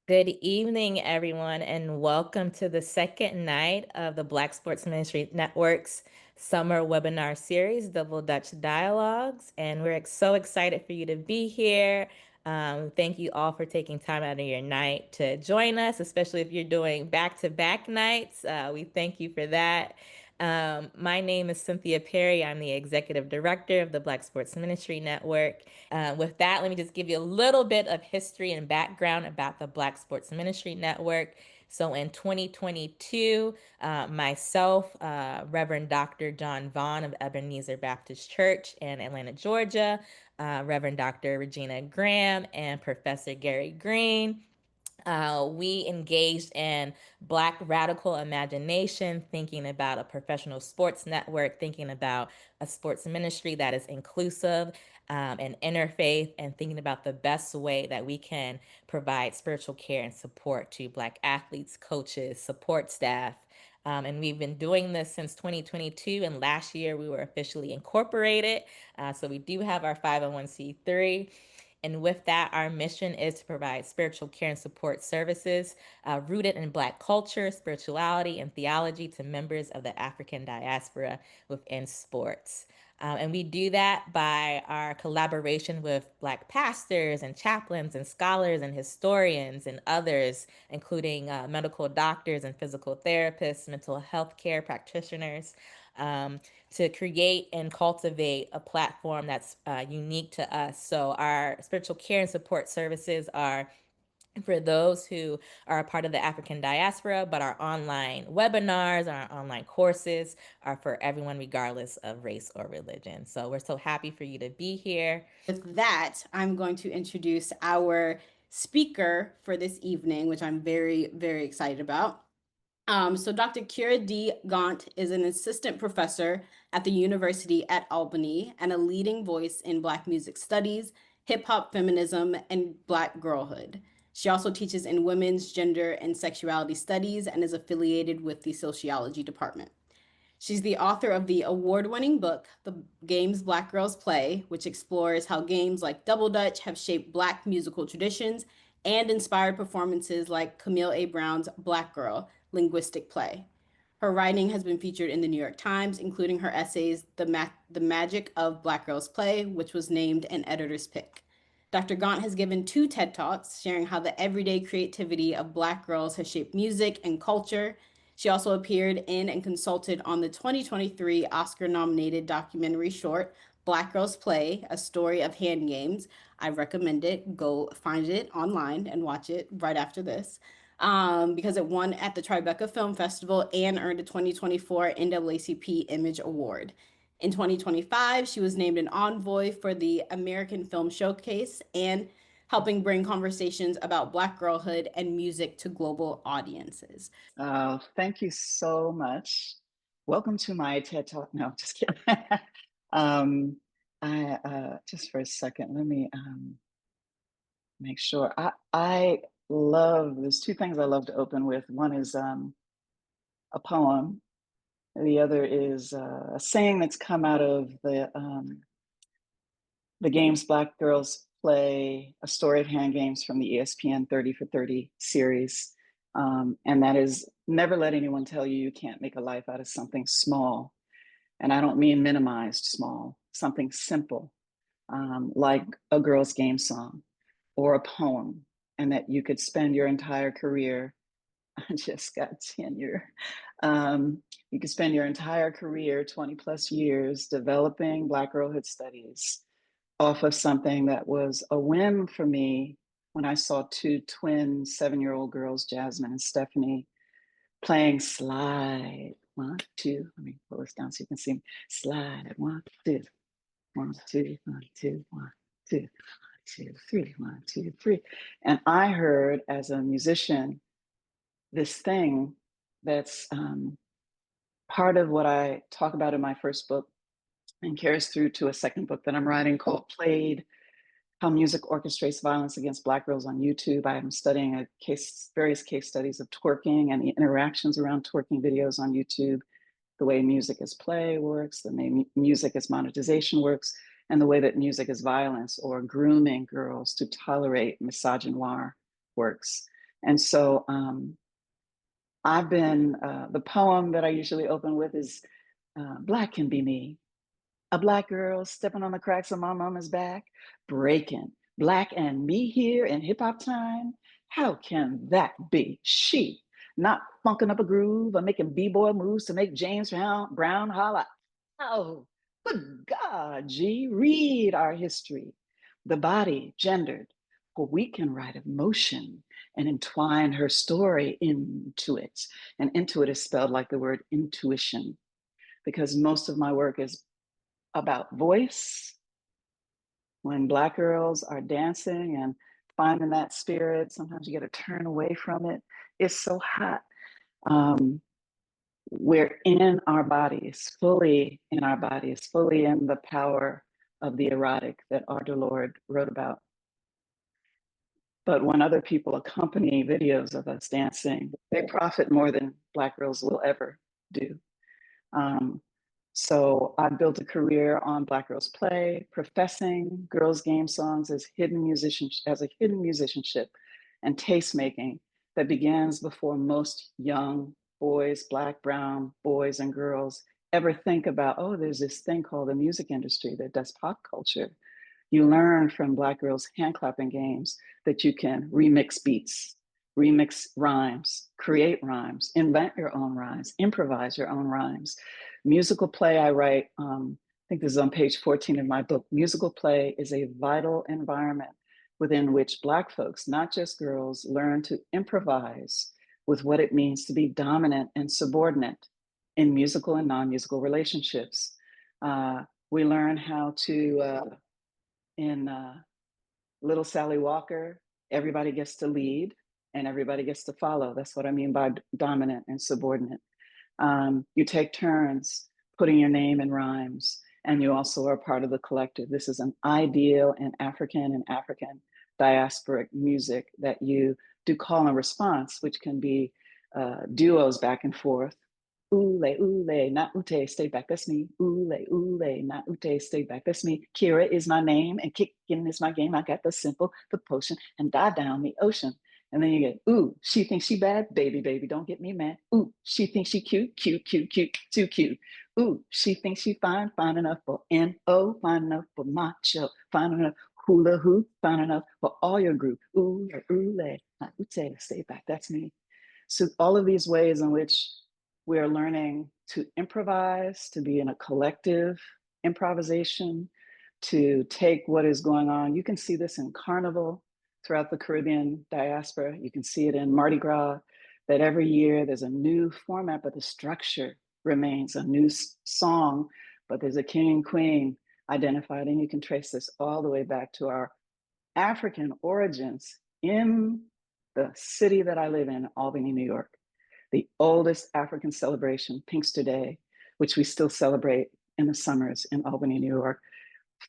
Good evening, everyone, and welcome to the second night of the Black Sports Ministry Network's summer webinar series, Double Dutch Dialogues. And we're so excited for you to be here. Thank you all for taking time out of your night to join us, especially if you're doing back-to-back nights. We thank you for that. My name is Cynthia Perry. I'm the executive director of the Black Sports Ministry Network. With that, let me just give you a little bit of history and background about the Black Sports Ministry Network. So in 2022, myself, Reverend Dr. John Vaughn of Ebenezer Baptist Church in Atlanta, Georgia, Reverend Dr. Regina Graham, and Professor Gary Green, we engaged in Black radical imagination, thinking about a professional sports network, thinking about a sports ministry that is inclusive and interfaith, and thinking about the best way that we can provide spiritual care and support to Black athletes, coaches, support staff. And we've been doing this since 2022, and last year we were officially incorporated. So we do have our 501c3. And with that, our mission is to provide spiritual care and support services rooted in Black culture, spirituality, and theology to members of the African diaspora within sports. And we do that by our collaboration with Black pastors and chaplains and scholars and historians and others, including medical doctors and physical therapists, mental health care practitioners, um, to create and cultivate a platform that's unique to us. So, our spiritual care and support services are for those who are a part of the African diaspora, but our online webinars, our online courses are for everyone, regardless of race or religion. So, we're so happy for you to be here. With that, I'm going to introduce our speaker for this evening, which I'm very, very excited about. So Dr. Kyra Gaunt is an assistant professor at the University at Albany and a leading voice in Black music studies, hip hop feminism, and Black girlhood. She also teaches in women's gender and sexuality studies and is affiliated with the sociology department. She's the author of the award-winning book, The Games Black Girls Play, which explores how games like Double Dutch have shaped Black musical traditions and inspired performances like Camille A. Brown's Black Girl, linguistic play. Her writing has been featured in the New York Times, including her essays, The Magic of Black Girls Play, which was named an editor's pick. Dr. Gaunt has given 2 TED Talks sharing how the everyday creativity of Black girls has shaped music and culture. She also appeared in and consulted on the 2023 Oscar-nominated documentary short, Black Girls Play, A Story of Hand Games. I recommend it. Go find it online and watch it right after this. Because it won at the Tribeca Film Festival and earned a 2024 NAACP Image Award. In 2025, she was named an envoy for the American Film Showcase and helping bring conversations about Black girlhood and music to global audiences. Thank you so much. Welcome to my TED Talk. No, just kidding. Just for a second, let me make sure. I love, there's 2 things I love to open with. One is a poem. The other is a saying that's come out of the Games Black Girls Play, A Story of Hand Games from the ESPN 30 for 30 series. And that is, never let anyone tell you you can't make a life out of something small. And I don't mean minimized small, something simple, like a girl's game song or a poem, and that you could spend your entire career. I just got tenure. You could spend your entire career, 20 plus years, developing Black girlhood studies off of something that was a whim for me when I saw 2 twin 7-year-old girls, Jasmine and Stephanie, playing slide. 1, 2, let me pull this down so you can see me. Slide, 1, 2, 1, 2, 1, 2, 1, 2, 1, 2, 3, 1, 2, 3. And I heard as a musician this thing that's part of what I talk about in my first book and carries through to a second book that I'm writing called Played: How Music Orchestrates Violence Against Black Girls on YouTube. I am studying various case studies of twerking and the interactions around twerking videos on YouTube, the way music as play works, the way music as monetization works, and the way that music as violence or grooming girls to tolerate misogynoir works. And so I've been, the poem that I usually open with is Black Can Be Me. A Black girl stepping on the cracks of my mama's back, breaking. Black and me here in hip hop time. How can that be? She not funking up a groove or making b-boy moves to make James Brown holla. Oh, good God, G, read our history. The body gendered, for we can write emotion and entwine her story into it. And into it is spelled like the word intuition, because most of my work is about voice. When Black girls are dancing and finding that spirit, sometimes you get to turn away from it. It's so hot. We're in our bodies, fully in our bodies, fully in the power of the erotic that our Lord wrote about. But when other people accompany videos of us dancing, they profit more than Black girls will ever do. So I built a career on Black Girls Play, professing girls' game songs as a hidden musicianship and tastemaking that begins before most young boys, Black, brown boys and girls ever think about, oh, there's this thing called the music industry that does pop culture. You learn from Black girls' hand clapping games that you can remix beats, remix rhymes, create rhymes, invent your own rhymes, improvise your own rhymes. Musical play, I write, I think this is on page 14 of my book. Musical play is a vital environment within which Black folks, not just girls, learn to improvise with what it means to be dominant and subordinate in musical and non-musical relationships. We learn how to, in Little Sally Walker, everybody gets to lead and everybody gets to follow. That's what I mean by dominant and subordinate. You take turns putting your name in rhymes, and you also are part of the collective. This is an ideal in African diasporic music that you do call and response, which can be duos back and forth. Ule, not ute, stay back, that's me. Ule, not ute, stay back, that's me. Kyra is my name, and kicking is my game. I got the simple, the potion, and dive down the ocean. And then you get, ooh, she thinks she bad, baby, baby, don't get me mad. Ooh, she thinks she cute, cute, cute, cute, too cute. Ooh, she thinks she fine, fine enough for N-O, fine enough for macho, fine enough hula hoop, fine enough for all your group. Ooh, not ute, stay back, that's me. So all of these ways in which we are learning to improvise, to be in a collective improvisation, to take what is going on. You can see this in Carnival throughout the Caribbean diaspora. You can see it in Mardi Gras, that every year there's a new format, but the structure remains a new song, but there's a king and queen identified. And you can trace this all the way back to our African origins in the city that I live in, Albany, New York. The oldest African celebration, Pinkster Day, which we still celebrate in the summers in Albany, New York,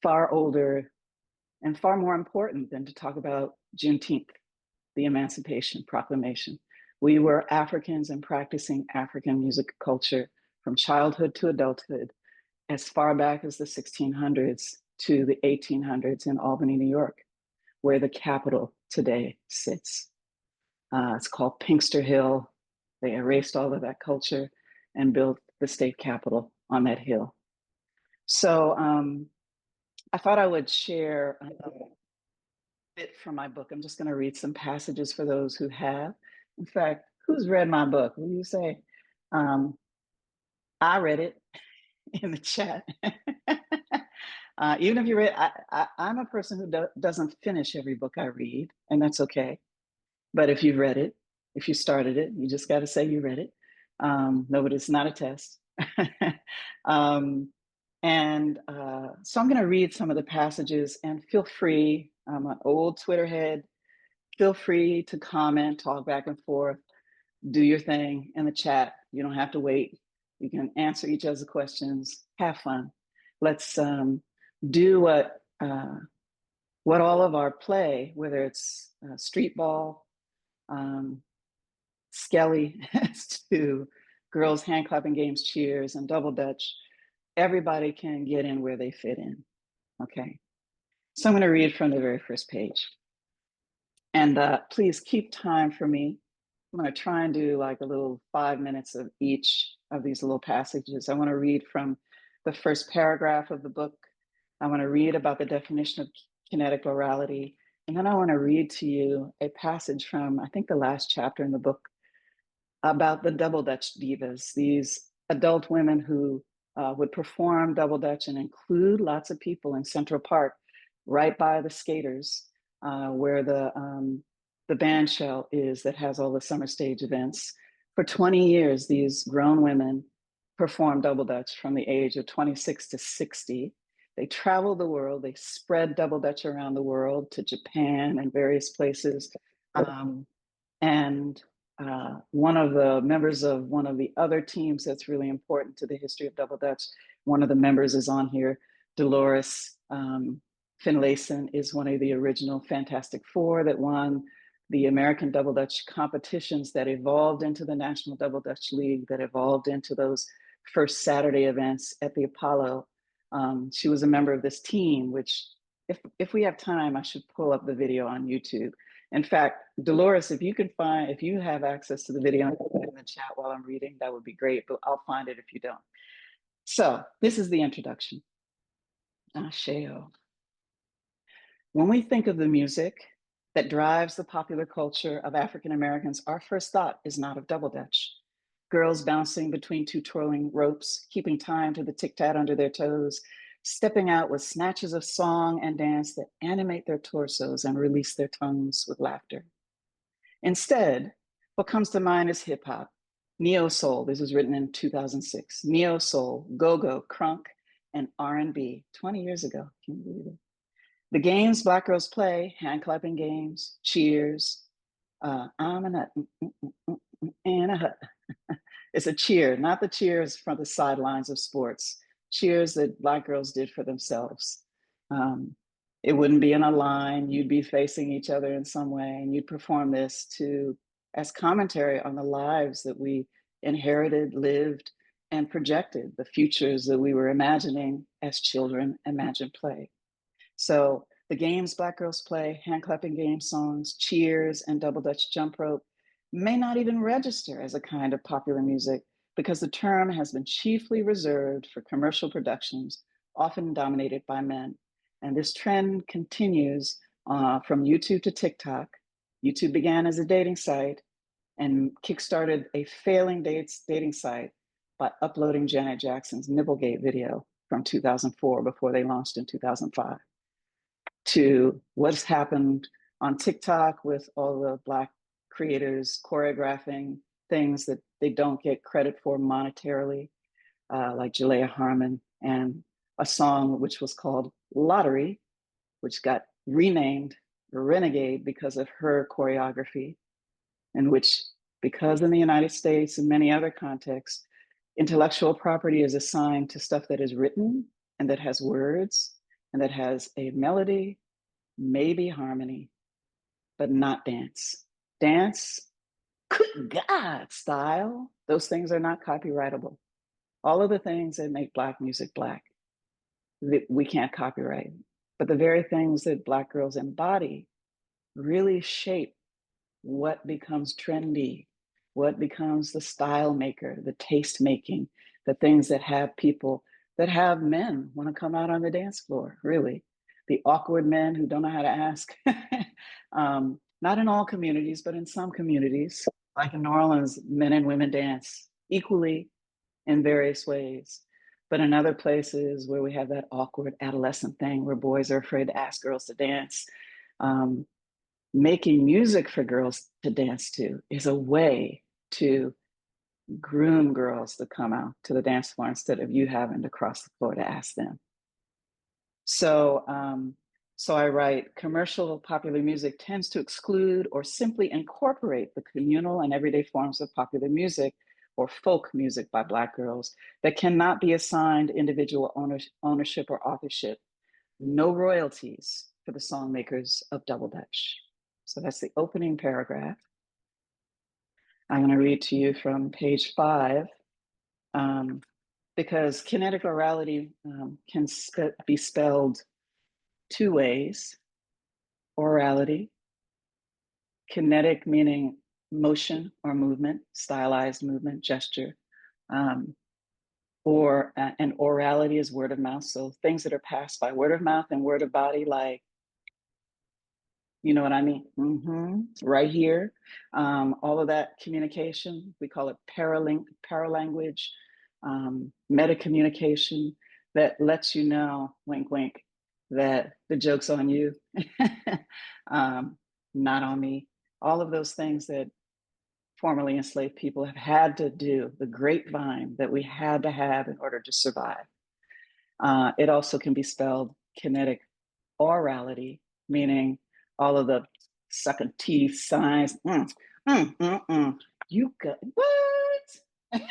far older and far more important than to talk about Juneteenth, the Emancipation Proclamation. We were Africans and practicing African music culture from childhood to adulthood, as far back as the 1600s to the 1800s in Albany, New York, where the capital today sits. It's called Pinkster Hill. They erased all of that culture and built the state capitol on that hill. So I thought I would share a bit from my book. I'm just going to read some passages for those who have. In fact, who's read my book? Will you say? I read it in the chat. Even if you read, I'm a person who doesn't finish every book I read, and that's okay. But if you've read it, if you started it, you just got to say you read it. No, but it's not a test. So I'm going to read some of the passages, and feel free. I'm an old Twitter head. Feel free to comment, talk back and forth, do your thing in the chat. You don't have to wait. You can answer each other's questions. Have fun. Let's do what all of our play, whether it's street ball, Skelly, to girls hand clapping games, cheers, and double dutch. Everybody can get in where they fit in. Okay. So I'm going to read from the very first page. And please keep time for me. I'm going to try and do like a little 5 minutes of each of these little passages. I want to read from the first paragraph of the book. I want to read about the definition of kinetic orality. And then I want to read to you a passage from, I think, the last chapter in the book about the double Dutch divas, these adult women who would perform double Dutch and include lots of people in Central Park, right by the skaters, where the band shell is that has all the summer stage events. For 20 years, these grown women performed double Dutch from the age of 26 to 60. They traveled the world. They spread double Dutch around the world to Japan and various places. And one of the members of one of the other teams that's really important to the history of double Dutch, one of the members is on here, Dolores Finlayson is one of the original Fantastic Four that won the American Double Dutch competitions that evolved into the National Double Dutch League, that evolved into those first Saturday events at the Apollo. She was a member of this team, which if we have time, I should pull up the video on YouTube. In fact, Dolores, if you have access to the video and put it in the chat while I'm reading, that would be great, but I'll find it if you don't. So this is the introduction. Asheo. When we think of the music that drives the popular culture of African Americans, our first thought is not of double Dutch. Girls bouncing between two twirling ropes, keeping time to the tic-tac under their toes, stepping out with snatches of song and dance that animate their torsos and release their tongues with laughter. Instead, what comes to mind is hip hop, neo soul. This was written in 2006. Neo soul, go-go, crunk, and R&B 20 years ago. Can you believe it? The games Black girls play, hand clapping games, cheers. I'm a nut and a hut. It's a cheer, not the cheers from the sidelines of sports. Cheers that Black girls did for themselves. It wouldn't be in a line. You'd be facing each other in some way, and you'd perform this as commentary on the lives that we inherited, lived, and projected, the futures that we were imagining as children imagine play. So the games Black girls play, hand clapping game songs, cheers, and double Dutch jump rope may not even register as a kind of popular music because the term has been chiefly reserved for commercial productions, often dominated by men. And this trend continues from YouTube to TikTok. YouTube began as a dating site and kickstarted a failing dating site by uploading Janet Jackson's Nipplegate video from 2004 before they launched in 2005. To what's happened on TikTok with all the Black creators choreographing things that they don't get credit for monetarily, like Jalea Harmon, and a song which was called Lottery, which got renamed Renegade because of her choreography, in which, because in the United States and many other contexts, intellectual property is assigned to stuff that is written and that has words and that has a melody, maybe harmony, but not dance. Dance, good God, style, those things are not copyrightable. All of the things that make Black music Black, we can't copyright. But the very things that Black girls embody really shape what becomes trendy, what becomes the style maker, the taste making, the things that have people, that have men want to come out on the dance floor, really. The awkward men who don't know how to ask. Not in all communities, but in some communities, like in New Orleans, men and women dance equally in various ways. But in other places where we have that awkward adolescent thing where boys are afraid to ask girls to dance, making music for girls to dance to is a way to groom girls to come out to the dance floor instead of you having to cross the floor to ask them. So I write, commercial popular music tends to exclude or simply incorporate the communal and everyday forms of popular music or folk music by Black girls that cannot be assigned individual ownership or authorship. No royalties for the song makers of Double Dutch. So that's the opening paragraph. I'm going to read to you from page 5, because kinetic orality can be spelled 2 ways. Orality, kinetic meaning motion or movement, stylized movement, gesture, and orality is word of mouth. So things that are passed by word of mouth and word of body, like, you know what I mean? Right here. All of that communication, we call it paralanguage, meta communication that lets you know, wink, wink, that the joke's on you, not on me. All of those things that formerly enslaved people have had to do, the grapevine that we had to have in order to survive. It also can be spelled kinetic orality, meaning all of the sucking teeth signs. You got what?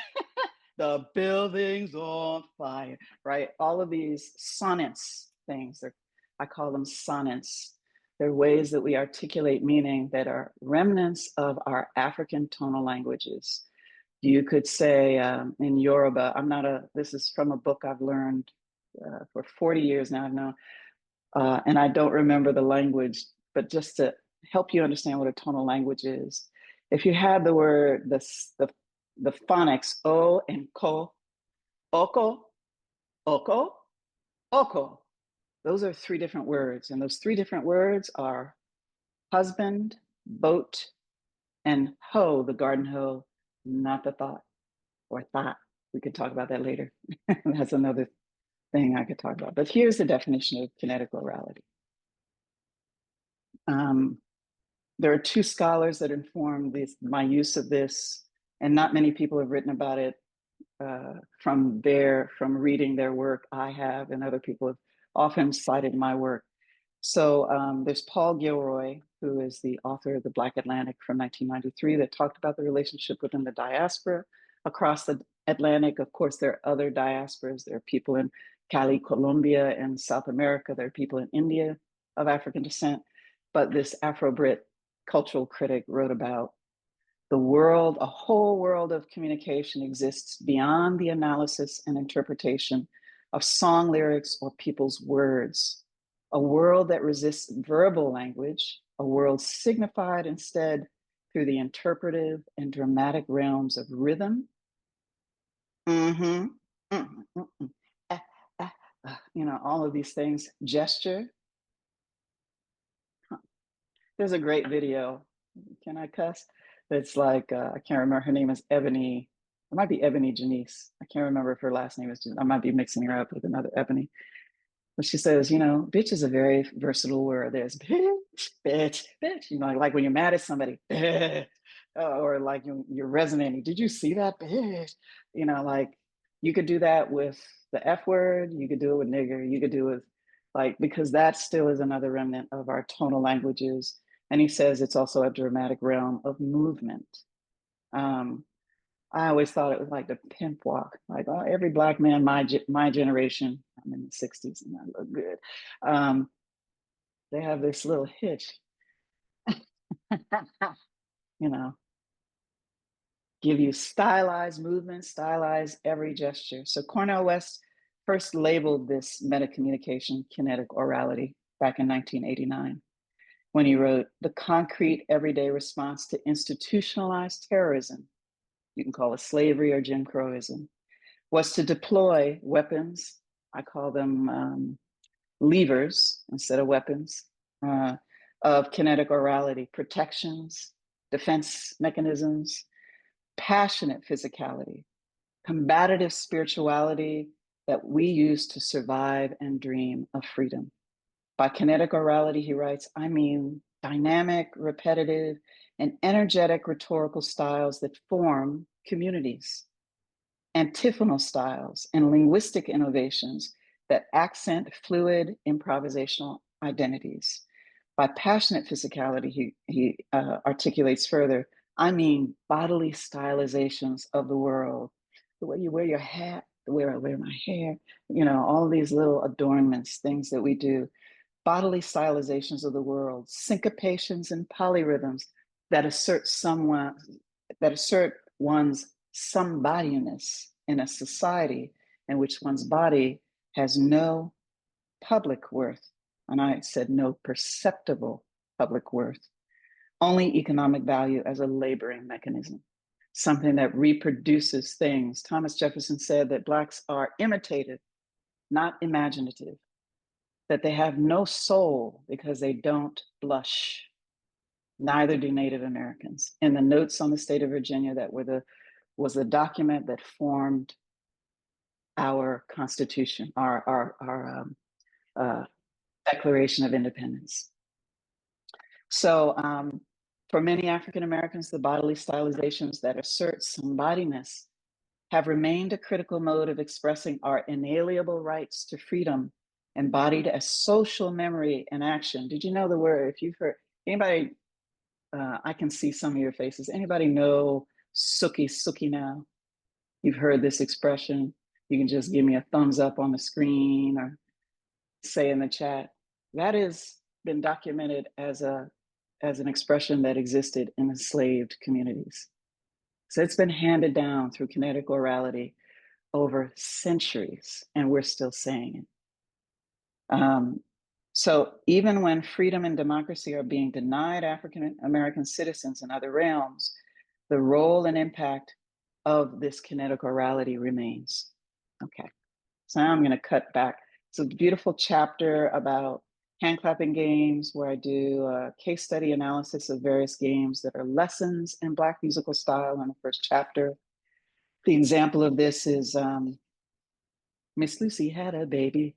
The building's on fire, right? All of these sonnets things, I call them sonnets. They're ways that we articulate meaning that are remnants of our African tonal languages. You could say in Yoruba, this is from a book I've learned for 40 years now, I've known, and I don't remember the language, but just to help you understand what a tonal language is, if you had the word, the phonics O and ko, oko, oko, oko, those are 3 different words. And those 3 different words are husband, boat, and hoe, the garden hoe, not the thought or thought. We could talk about that later. That's another thing I could talk about. But here's the definition of kinetic orality. There are 2 scholars that informed my use of this, and not many people have written about it from reading their work. I have, and other people have often cited my work. So there's Paul Gilroy, who is the author of The Black Atlantic from 1993, that talked about the relationship within the diaspora across the Atlantic. Of course, there are other diasporas. There are people in Cali, Colombia, and South America. There are people in India of African descent. But this Afro-Brit cultural critic wrote about the world, a whole world of communication exists beyond the analysis and interpretation of song lyrics or people's words. A world that resists verbal language, a world signified instead through the interpretive and dramatic realms of rhythm. All of these things, gesture. There's a great video. Can I cuss? It's like, I can't remember, her name is Ebony. It might be Ebony Janice. I can't remember if her last name is, I might be mixing her up with another Ebony. But she says, bitch is a very versatile word. There's bitch, like when you're mad at somebody, or like you're resonating. Did you see that, bitch? Like you could do that with the F word. You could do it with nigger. You could do it with because that still is another remnant of our tonal languages. And he says it's also a dramatic realm of movement. I always thought it was like the pimp walk, like every Black man, my generation, I'm in the 60s and I look good. They have this little hitch, give you stylized movement, stylized every gesture. So Cornel West first labeled this meta communication kinetic orality back in 1989. When he wrote, the concrete everyday response to institutionalized terrorism, you can call it slavery or Jim Crowism, was to deploy weapons, I call them levers instead of weapons, of kinetic orality, protections, defense mechanisms, passionate physicality, combative spirituality that we use to survive and dream of freedom. By kinetic orality, he writes, I mean dynamic, repetitive, and energetic rhetorical styles that form communities, antiphonal styles, and linguistic innovations that accent fluid improvisational identities. By passionate physicality, he articulates further, I mean bodily stylizations of the world, the way you wear your hat, the way I wear my hair, all these little adornments, things that we do, bodily stylizations of the world, syncopations and polyrhythms that assert one's somebodyness in a society in which one's body has no public worth. And I said no perceptible public worth. only economic value as a laboring mechanism, something that reproduces things. Thomas Jefferson said that Blacks are imitative, not imaginative, that they have no soul because they don't blush. Neither do Native Americans. In the notes on the state of Virginia that was the document that formed our Constitution, our Declaration of Independence. So for many African Americans, the bodily stylizations that assert somebodyness have remained a critical mode of expressing our inalienable rights to freedom, embodied as social memory and action. Did you know the word? If you've heard, anybody, I can see some of your faces. Anybody know Suki Suki now? You've heard this expression. You can just give me a thumbs up on the screen or say in the chat. That has been documented as an expression that existed in enslaved communities. So it's been handed down through kinetic orality over centuries, and we're still saying it. So even when freedom and democracy are being denied African American citizens in other realms, the role and impact of this kinetic orality remains. Okay, so now I'm going to cut back. It's a beautiful chapter about hand clapping games where I do a case study analysis of various games that are lessons in Black musical style in the first chapter. The example of this is Miss Lucy had a baby.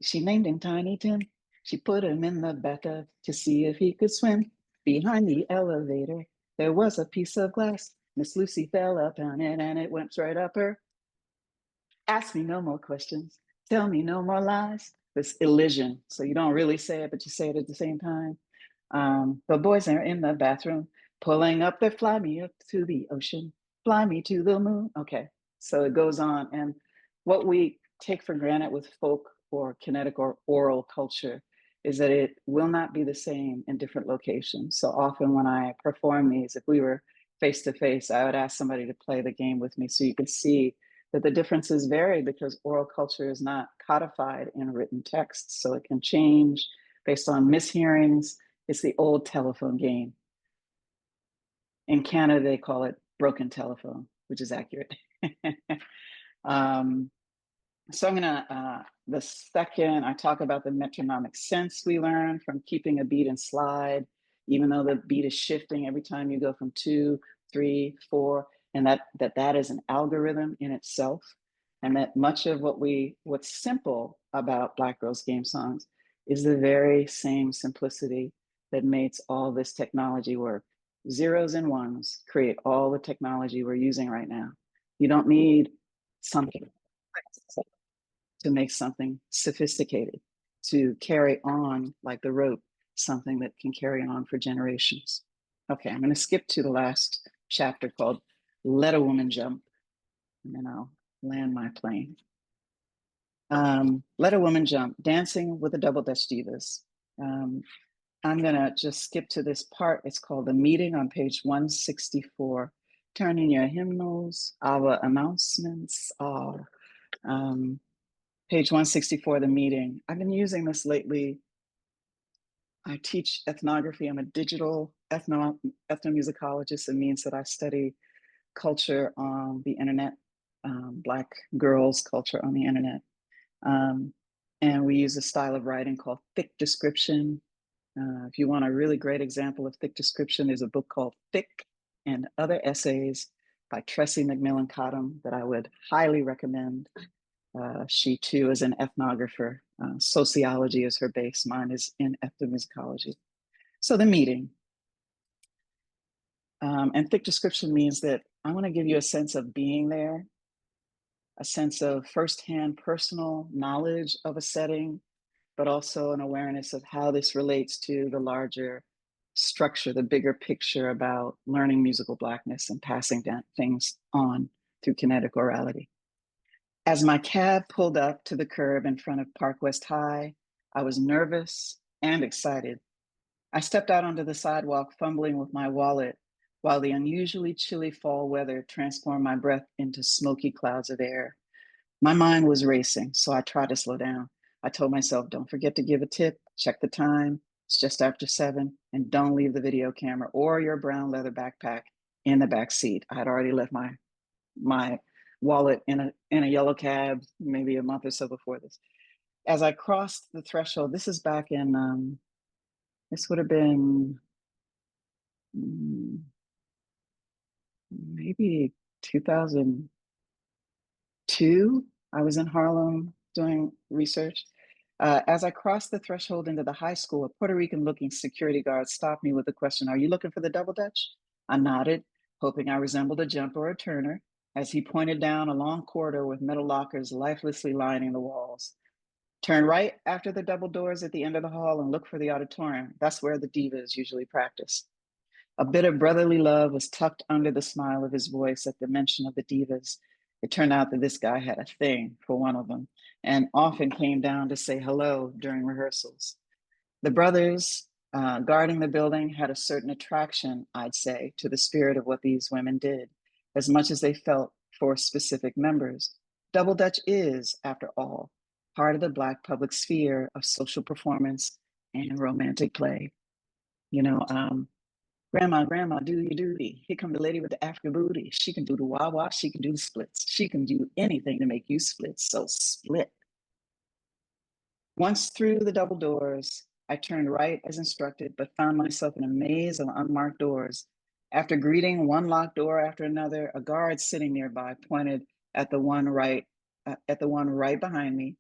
She named him Tiny Tim. She put him in the bathtub to see if he could swim. Behind the elevator, there was a piece of glass. Miss Lucy fell up on it and it went right up her. Ask me no more questions. Tell me no more lies. This elision. So you don't really say it, but you say it at the same time. The boys are in the bathroom, pulling up their fly me up to the ocean, fly me to the moon. Okay, so it goes on. And what we take for granted with folk or kinetic or oral culture is that it will not be the same in different locations. So often when I perform these, if we were face to face, I would ask somebody to play the game with me so you can see that the differences vary because oral culture is not codified in written text. So it can change based on mishearings. It's the old telephone game. In Canada, they call it broken telephone, which is accurate. So I'm gonna, the second, I talk about the metronomic sense we learn from keeping a beat and slide, even though the beat is shifting every time you go from 2, 3, 4, and that is an algorithm in itself. And that much of what's simple about Black Girls Game Songs is the very same simplicity that makes all this technology work. Zeros and ones create all the technology we're using right now. You don't need something to make something sophisticated, to carry on like the rope, something that can carry on for generations. Okay, I'm going to skip to the last chapter called Let a Woman Jump, and then I'll land my plane. Let a Woman Jump, Dancing with the Double Dutch Divas. I'm going to just skip to this part. It's called The Meeting on page 164. Turn in your hymnals, our announcements are page 164, The Meeting. I've been using this lately. I teach ethnography. I'm a digital ethnomusicologist. It means that I study culture on the internet, Black girls' culture on the internet. And we use a style of writing called thick description. If you want a really great example of thick description, there's a book called Thick and Other Essays by Tressie McMillan Cottom that I would highly recommend. She too is an ethnographer. Sociology is her base. Mine is in ethnomusicology. So the meeting. And thick description means that I want to give you a sense of being there, a sense of firsthand personal knowledge of a setting, but also an awareness of how this relates to the larger structure, the bigger picture about learning musical Blackness and passing down things on through kinetic orality. As my cab pulled up to the curb in front of Park West High, I was nervous and excited. I stepped out onto the sidewalk, fumbling with my wallet, while the unusually chilly fall weather transformed my breath into smoky clouds of air. My mind was racing, so I tried to slow down. I told myself, don't forget to give a tip, check the time. It's just after 7, and don't leave the video camera or your brown leather backpack in the back seat. I had already left my wallet in a yellow cab maybe a month or so before this. As I crossed the threshold, this is back in this would have been maybe 2002. I was in Harlem doing research. As I crossed the threshold into the high school, a Puerto Rican-looking security guard stopped me with the question, "Are you looking for the double dutch?" I nodded, hoping I resembled a jumper or a turner, as he pointed down a long corridor with metal lockers lifelessly lining the walls. "Turn right after the double doors at the end of the hall and look for the auditorium. That's where the divas usually practice." A bit of brotherly love was tucked under the smile of his voice at the mention of the divas. It turned out that this guy had a thing for one of them and often came down to say hello during rehearsals. The brothers guarding the building had a certain attraction, I'd say, to the spirit of what these women did, as much as they felt for specific members. Double Dutch is, after all, part of the Black public sphere of social performance and romantic play. You know, grandma, do your duty. Here come the lady with the African booty. She can do the wah-wah, she can do the splits. She can do anything to make you split, so split. Once through the double doors, I turned right as instructed, but found myself in a maze of unmarked doors. After greeting one locked door after another, a guard sitting nearby pointed at the one right behind me.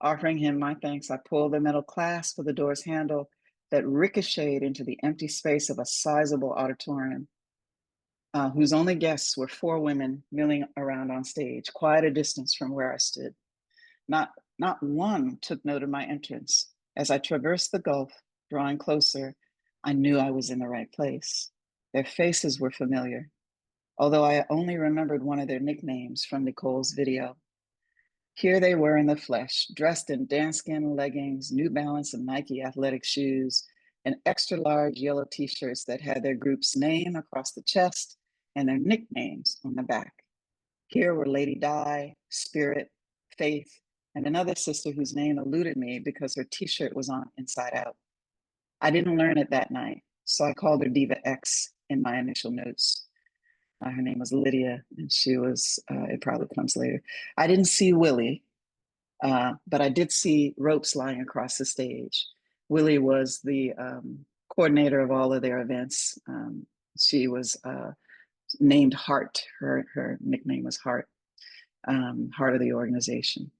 Offering him my thanks, I pulled the metal clasp of the door's handle that ricocheted into the empty space of a sizable auditorium, whose only guests were 4 women milling around on stage, quite a distance from where I stood. Not one took note of my entrance. As I traversed the gulf, drawing closer, I knew I was in the right place. Their faces were familiar, although I only remembered one of their nicknames from Nicole's video. Here they were in the flesh, dressed in danskin leggings, New Balance and Nike athletic shoes, and extra large yellow t-shirts that had their group's name across the chest and their nicknames on the back. Here were Lady Di, Spirit, Faith, and another sister whose name eluded me because her t-shirt was on inside out. I didn't learn it that night, so I called her Diva X in my initial notes. Her name was Lydia, and she was, it probably comes later. I didn't see Willie, but I did see ropes lying across the stage. Willie was the coordinator of all of their events. She was named Heart. Her nickname was Heart, Heart of the organization.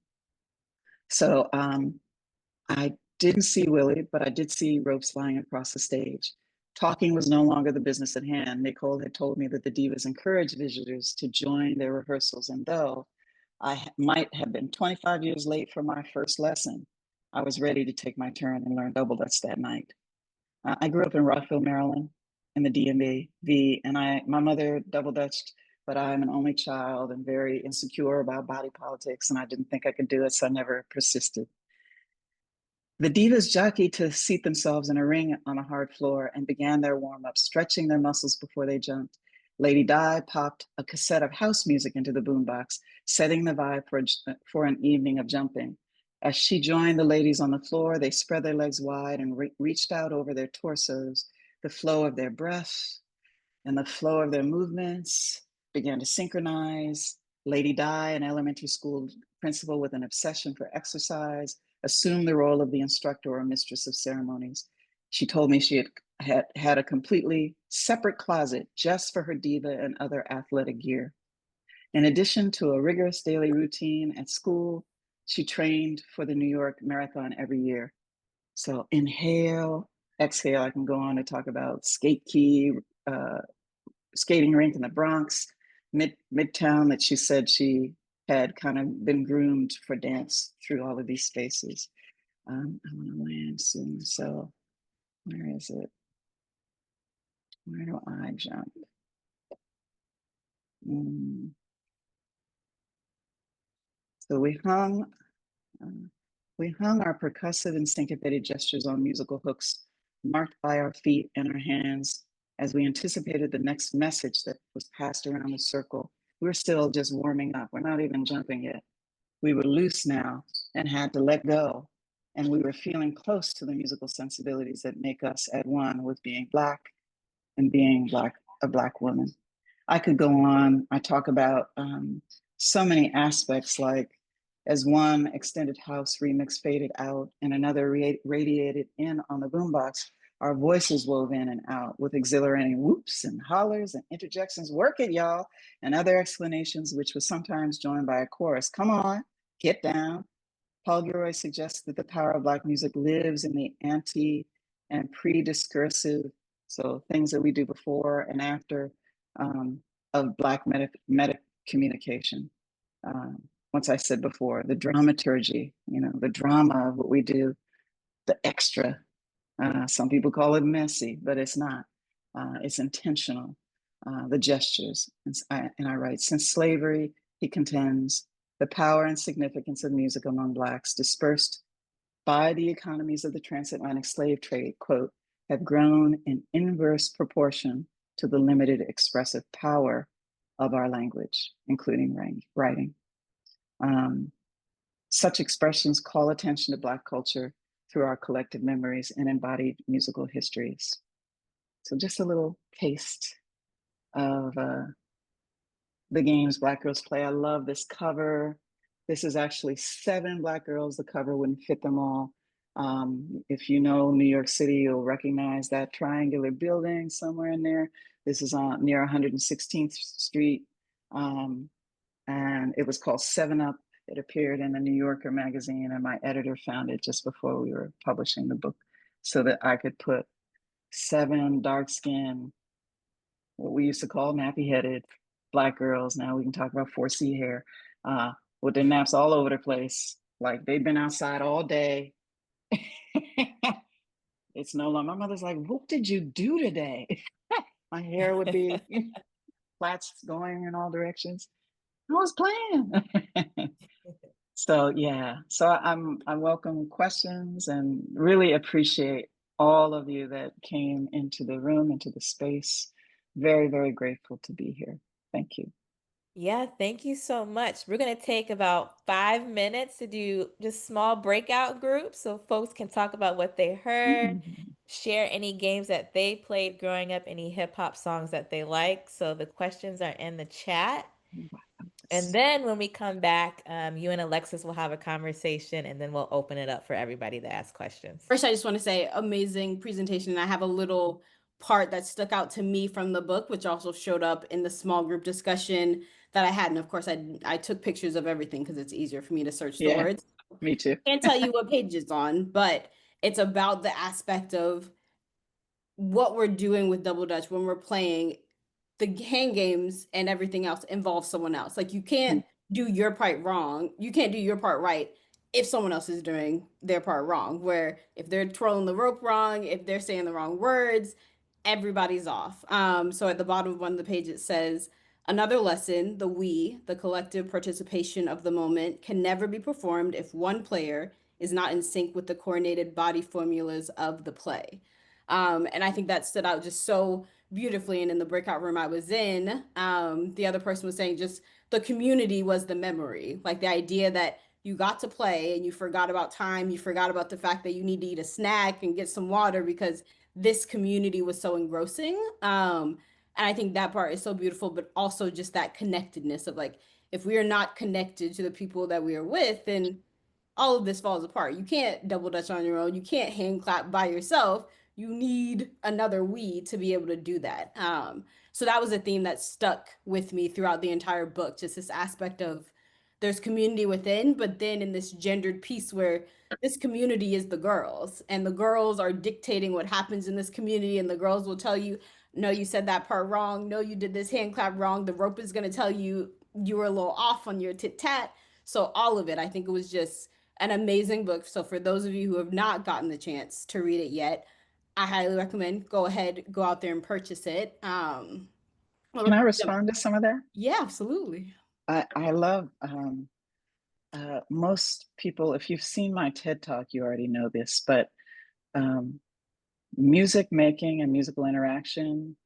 So I didn't see Willie, but I did see ropes lying across the stage. Talking was no longer the business at hand. Nicole had told me that the divas encouraged visitors to join their rehearsals, and though I might have been 25 years late for my first lesson, I was ready to take my turn and learn double dutch that night. I grew up in Rockville, Maryland, in the DMV, and my mother double dutched, but I'm an only child and very insecure about body politics, and I didn't think I could do it, so I never persisted. The divas jockeyed to seat themselves in a ring on a hard floor and began their warm-up, stretching their muscles before they jumped. Lady Di popped a cassette of house music into the boombox, setting the vibe for an evening of jumping. As she joined the ladies on the floor, they spread their legs wide and reached out over their torsos. The flow of their breath and the flow of their movements began to synchronize. Lady Di, an elementary school principal with an obsession for exercise, assumed the role of the instructor or mistress of ceremonies. She told me she had a completely separate closet just for her diva and other athletic gear. In addition to a rigorous daily routine at school, she trained for the New York Marathon every year. So inhale, exhale. I can go on to talk about skate key, skating rink in the Bronx, Midtown, that she said she had kind of been groomed for dance through all of these spaces. I want to land soon, so where is it? Where do I jump? So we hung our percussive and syncopated gestures on musical hooks, marked by our feet and our hands as we anticipated the next message that was passed around the circle. We're still just warming up. We're not even jumping yet. We were loose now and had to let go and we were feeling close to the musical sensibilities that make us at one with being Black and being a Black woman. I could go on. I talk about so many aspects, like as one extended house remix faded out and another radiated in on the boombox, our voices wove in and out with exhilarating whoops and hollers and interjections, work it, y'all, and other explanations, which was sometimes joined by a chorus, come on, get down. Paul Gilroy suggests that the power of Black music lives in the anti and pre-discursive, so things that we do before and after, of Black meta communication. Once I said before, the dramaturgy, the drama of what we do, the extra. Some people call it messy, but it's not. It's intentional. The gestures. And I write, since slavery, he contends, the power and significance of music among Blacks dispersed by the economies of the transatlantic slave trade, quote, have grown in inverse proportion to the limited expressive power of our language, including writing. Such expressions call attention to Black culture through our collective memories and embodied musical histories. So just a little taste of the games Black girls play. I love this cover. This is actually 7 Black girls. The cover wouldn't fit them all. If you know New York City, you'll recognize that triangular building somewhere in there. This is near 116th Street. And it was called 7 Up. It appeared in the New Yorker magazine, and my editor found it just before we were publishing the book so that I could put 7 dark-skinned, what we used to call nappy-headed Black girls. Now we can talk about 4C hair, with their naps all over the place. Like they've been outside all day. It's no longer, my mother's like, what did you do today? My hair would be plaits going in all directions. I was playing. So yeah, so I welcome questions and really appreciate all of you that came into the room, into the space. Very, very grateful to be here. Thank you. Yeah, thank you so much. We're going to take about 5 minutes to do just small breakout groups so folks can talk about what they heard, share any games that they played growing up, any hip hop songs that they like. So the questions are in the chat. And then when we come back, you and Alexis will have a conversation and then we'll open it up for everybody to ask questions. First, I just want to say amazing presentation. And I have a little part that stuck out to me from the book, which also showed up in the small group discussion that I had. And of course, I took pictures of everything because it's easier for me to search the words. Me too. Can't tell you what page it's on, but it's about the aspect of what we're doing with Double Dutch when we're playing. The hand games and everything else involves someone else. Like you can't do your part wrong. You can't do your part right if someone else is doing their part wrong. Where if they're twirling the rope wrong, if they're saying the wrong words, everybody's off. So at the bottom of one of the pages it says, another lesson, the collective participation of the moment, can never be performed if one player is not in sync with the coordinated body formulas of the play. And I think that stood out just so beautifully. And in the breakout room I was in, the other person was saying just the community was the memory, like the idea that you got to play and you forgot about time, you forgot about the fact that you need to eat a snack and get some water because this community was so engrossing. And I think that part is so beautiful, but also just that connectedness of like, if we are not connected to the people that we are with, then all of this falls apart. You can't double dutch on your own. You can't hand clap by yourself. You need another we to be able to do that. So that was a theme that stuck with me throughout the entire book, just this aspect of there's community within, but then in this gendered piece where this community is the girls and the girls are dictating what happens in this community, and the girls will tell you, no, you said that part wrong. No, you did this hand clap wrong. The rope is going to tell you you were a little off on your tit tat. So all of it, I think it was just an amazing book. So for those of you who have not gotten the chance to read it yet, I highly recommend go ahead, go out there and purchase it. Can I respond to some of that? Yeah, absolutely. I love most people, if you've seen my TED Talk, you already know this, but music making and musical interaction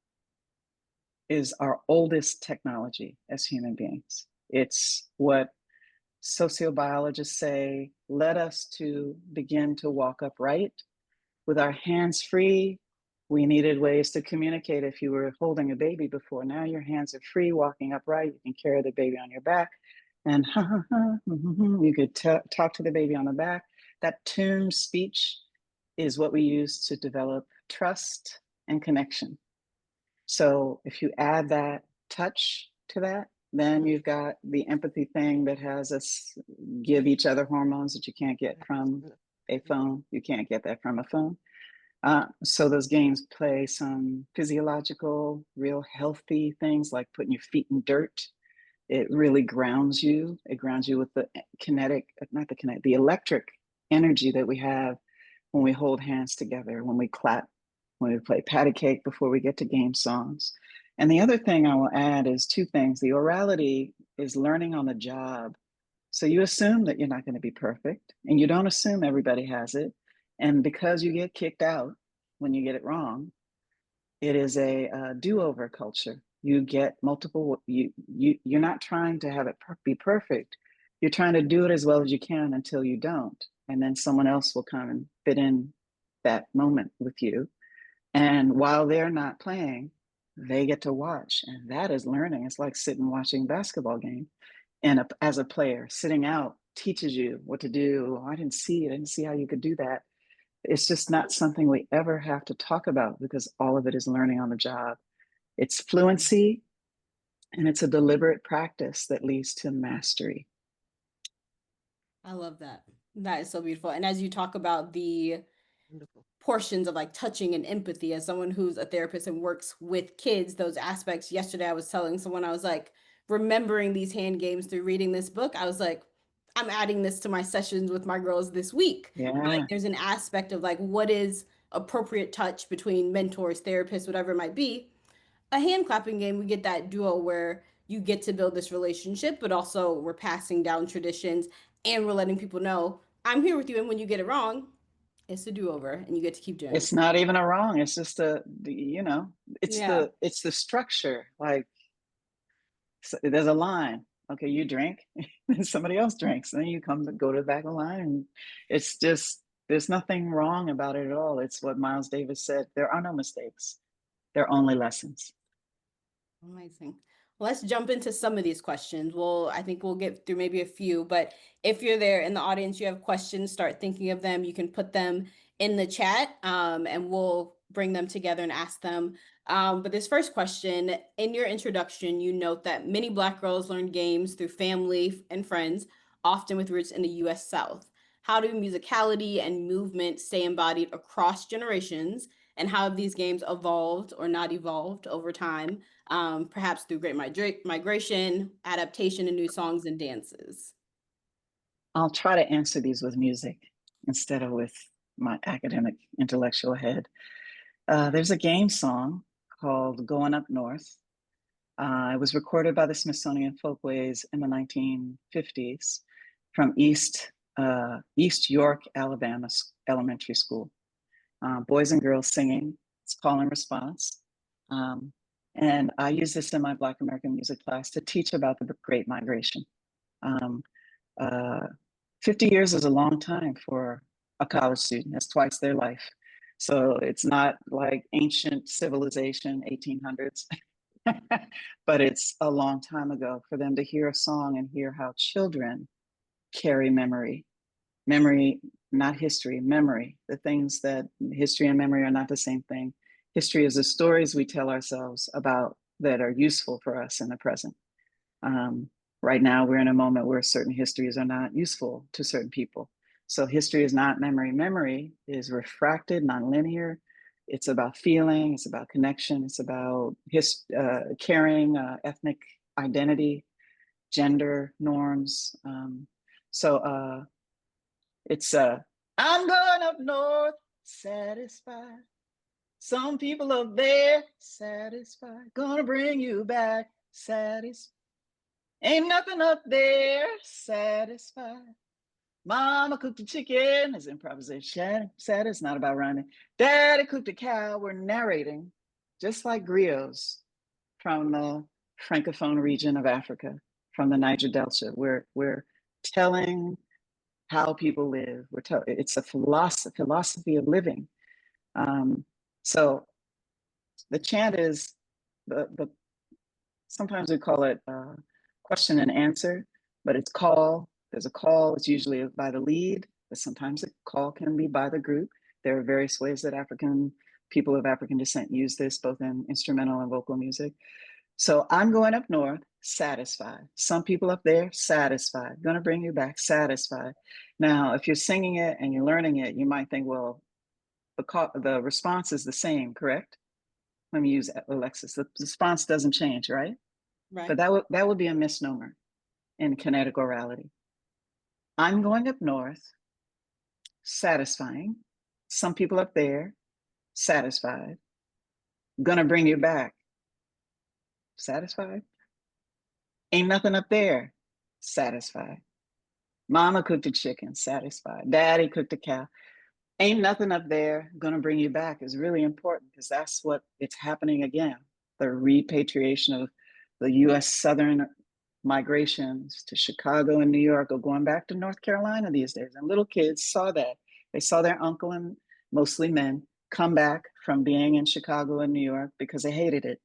is our oldest technology as human beings. It's what sociobiologists say led us to begin to walk upright with our hands free. We needed ways to communicate. If you were holding a baby before, now your hands are free, walking upright. You can carry the baby on your back, and you could talk to the baby on the back. That tuned speech is what we use to develop trust and connection. So if you add that touch to that, then you've got the empathy thing that has us give each other hormones that you can't get from a phone. You can't get that from a phone. So those games play some physiological, real healthy things like putting your feet in dirt. It really grounds you. It grounds you with the kinetic, not the kinetic, the electric energy that we have when we hold hands together, when we clap, when we play patty cake before we get to game songs. And the other thing I will add is two things. The orality is learning on the job. So you assume that you're not going to be perfect, and you don't assume everybody has it. And because you get kicked out when you get it wrong, it is a do-over culture. You get multiple, you're not trying to have it be perfect. You're trying to do it as well as you can until you don't. And then someone else will come and fit in that moment with you. And while they're not playing, they get to watch. And that is learning. It's like sitting watching a basketball game. And as a player, sitting out teaches you what to do. Oh, I didn't see it. I didn't see how you could do that. It's just not something we ever have to talk about because all of it is learning on the job. It's fluency, and it's a deliberate practice that leads to mastery. I love that. That is so beautiful. And as you talk about the portions of like touching and empathy, as someone who's a therapist and works with kids, those aspects, yesterday I was telling someone, I was like, remembering these hand games through reading this book, I was like, I'm adding this to my sessions with my girls this week. Yeah. Like there's an aspect of like what is appropriate touch between mentors, therapists, whatever it might be. A hand clapping game, we get that duo where you get to build this relationship, but also we're passing down traditions and we're letting people know I'm here with you. And when you get it wrong, it's a do-over and you get to keep doing It's it. not even a wrong. It's just it's Yeah. it's the structure. Like there's a line. Okay, you drink, and somebody else drinks, and then you come to go to the back of the line, and it's just there's nothing wrong about it at all. It's what Miles Davis said. There are no mistakes. There are only lessons. Amazing. Let's jump into some of these questions. I think we'll get through maybe a few, but if you're there in the audience, you have questions, start thinking of them. You can put them in the chat, and we'll bring them together and ask them. But this first question, in your introduction, you note that many Black girls learn games through family and friends, often with roots in the US South. How do musicality and movement stay embodied across generations? And how have these games evolved or not evolved over time? Perhaps through great migration, adaptation, and new songs and dances? I'll try to answer these with music instead of with my academic intellectual head. There's a game song called Going Up North. It was recorded by the Smithsonian Folkways in the 1950s from East York, Alabama elementary school. Boys and girls singing. It's call and response. And I use this in my Black American music class to teach about the Great Migration. 50 years is a long time for a college student. That's twice their life. So it's not like ancient civilization, 1800s, but it's a long time ago for them to hear a song and hear how children carry memory. Memory, not history, memory. The things that history and memory are not the same thing. History is the stories we tell ourselves about that are useful for us in the present. Right now, we're in a moment where certain histories are not useful to certain people. So history is not memory. Memory is refracted, nonlinear. It's about feeling, it's about connection, it's about carrying ethnic identity, gender norms. It's I'm going up north, satisfied. Some people up there, satisfied. Gonna bring you back, satisfied. Ain't nothing up there, satisfied. Mama cooked the chicken, is improvisation. Sad, it's not about rhyming. Daddy cooked a cow. We're narrating, just like griots from the Francophone region of Africa, from the Niger Delta. We're telling how people live. It's a philosophy of living. So the chant is the sometimes we call it question and answer, but it's call. There's a call. It's usually by the lead, but sometimes the call can be by the group. There are various ways that people of African descent use this, both in instrumental and vocal music. So I'm going up north, satisfied. Some people up there, satisfied. Gonna bring you back, satisfied. Now, if you're singing it and you're learning it, you might think, well, the response is the same, correct? Let me use Alexis. The response doesn't change, right? Right. But that would be a misnomer in kinetic orality. I'm going up north, satisfying. Some people up there, satisfied. Gonna bring you back, satisfied. Ain't nothing up there, satisfied. Mama cooked a chicken, satisfied. Daddy cooked a cow. Ain't nothing up there gonna bring you back is really important because that's what it's happening again. The repatriation of the US Southern migrations to Chicago and New York are going back to North Carolina these days. And little kids saw that. They saw their uncle, and mostly men, come back from being in Chicago and New York because they hated it,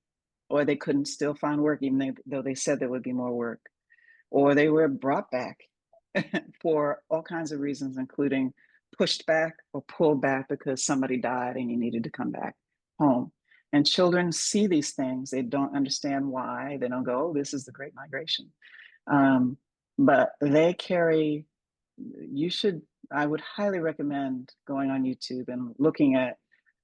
or they couldn't still find work, even though they said there would be more work, or they were brought back for all kinds of reasons, including pushed back or pulled back because somebody died and you needed to come back home. And children see these things. They don't understand why. They don't go, oh, this is the Great Migration. But they carry, I would highly recommend going on YouTube and looking at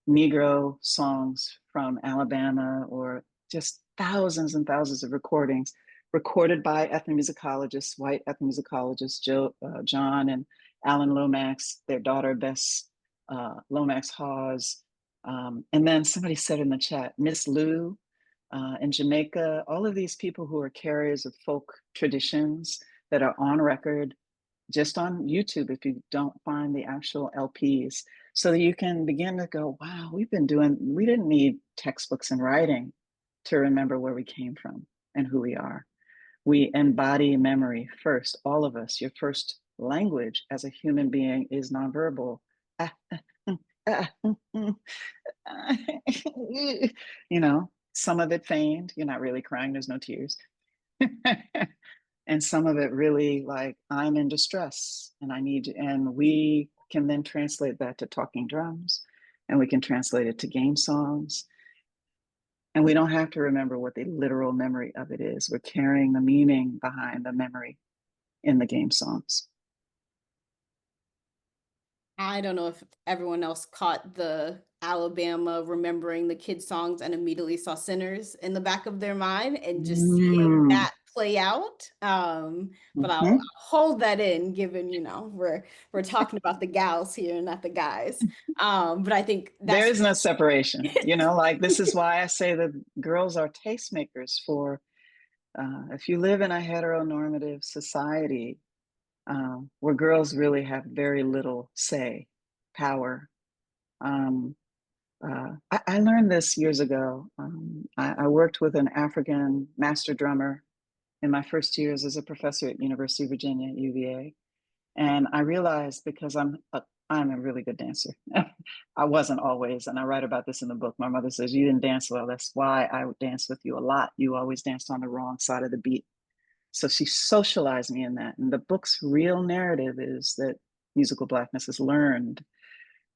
Negro songs from Alabama, or just thousands and thousands of recordings recorded by ethnomusicologists, white ethnomusicologists, John and Alan Lomax, their daughter Bess Lomax Hawes. And then somebody said in the chat, Miss Lou in Jamaica, all of these people who are carriers of folk traditions that are on record just on YouTube if you don't find the actual LPs, so that you can begin to go, wow, we didn't need textbooks and writing to remember where we came from and who we are. We embody memory first, all of us. Your first language as a human being is nonverbal. You know, some of it feigned. You're not really crying, there's no tears. And some of it really like, I'm in distress and and we can then translate that to talking drums, and we can translate it to game songs. And we don't have to remember what the literal memory of it is. We're carrying the meaning behind the memory in the game songs. I don't know if everyone else caught the Alabama remembering the kids' songs and immediately saw Sinners in the back of their mind, and just seeing that play out. But I'll hold that in, given, you know, we're talking about the gals here, not the guys. But I think there is no separation, you know, like this is why I say that girls are tastemakers for, if you live in a heteronormative society, where girls really have very little power. I learned this years ago. I worked with an African master drummer in my first years as a professor at University of Virginia, UVA. And I realized, because I'm a really good dancer. I wasn't always, and I write about this in the book. My mother says, you didn't dance well. That's why I would dance with you a lot. You always danced on the wrong side of the beat. So she socialized me in that. And the book's real narrative is that musical Blackness is learned,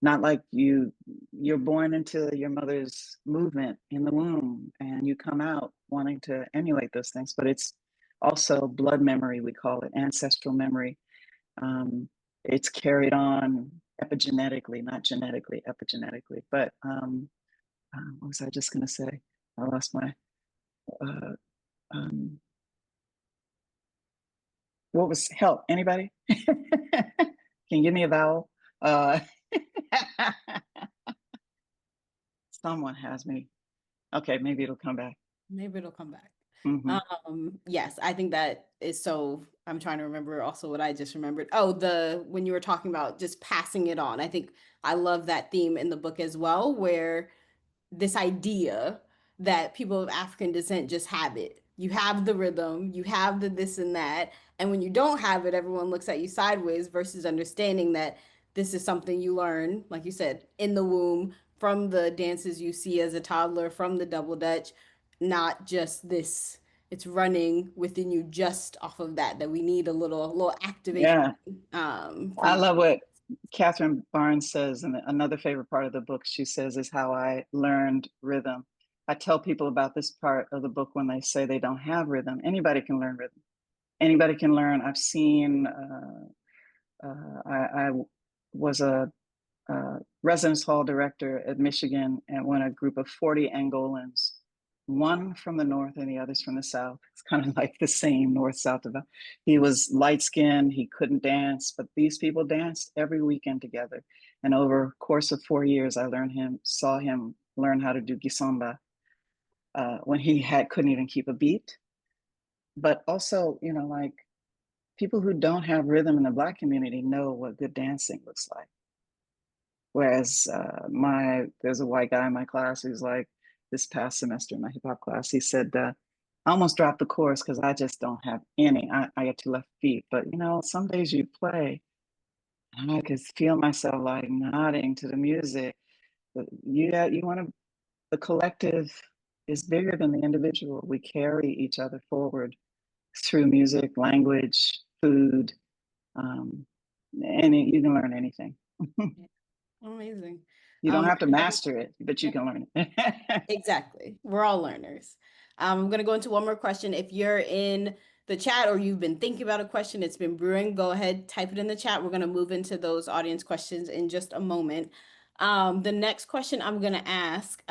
not like you're born into your mother's movement in the womb and you come out wanting to emulate those things, but it's also blood memory, we call it ancestral memory. It's carried on epigenetically, not genetically, epigenetically. But what was I just going to say? I lost my. What was help? Anybody? Can you give me a vowel? Someone has me. Okay, maybe it'll come back. Maybe it'll come back. Yes, I think that is so. I'm trying to remember also what I just remembered. Oh, when you were talking about just passing it on, I think I love that theme in the book as well, where this idea that people of African descent just have it, you have the rhythm, you have the this and that. And when you don't have it, everyone looks at you sideways versus understanding that this is something you learn, like you said, in the womb, from the dances you see as a toddler, from the double dutch, not just this. It's running within you just off of that, that we need a little activation Yeah. from I the. love what Catherine Barnes says, and another favorite part of the book she says is how I learned rhythm. I tell people about this part of the book when they say they don't have rhythm. Anybody can learn rhythm. Anybody can learn. I've seen. I was a residence hall director at Michigan, and when a group of 40 Angolans, one from the north and the others from the south, it's kind of like the same north-south divide. He was light-skinned, he couldn't dance, but these people danced every weekend together. And over a course of 4 years, I saw him learn how to do gisamba when he couldn't even keep a beat. But also, like people who don't have rhythm in the Black community know what good dancing looks like. Whereas there's a white guy in my class who's like, this past semester in my hip hop class, he said, I almost dropped the course because I just don't have any. I get two left feet. But some days you play, and I could feel myself like nodding to the music. But you want to, the collective is bigger than the individual. We carry each other forward through music, language, food, and you can learn anything. Amazing. You don't have to We're gonna master it, but you can learn it. exactly. We're all learners. I'm going to go into one more question. If you're in the chat or you've been thinking about a question, it's been brewing, go ahead, type it in the chat. We're going to move into those audience questions in just a moment. The next question I'm going to ask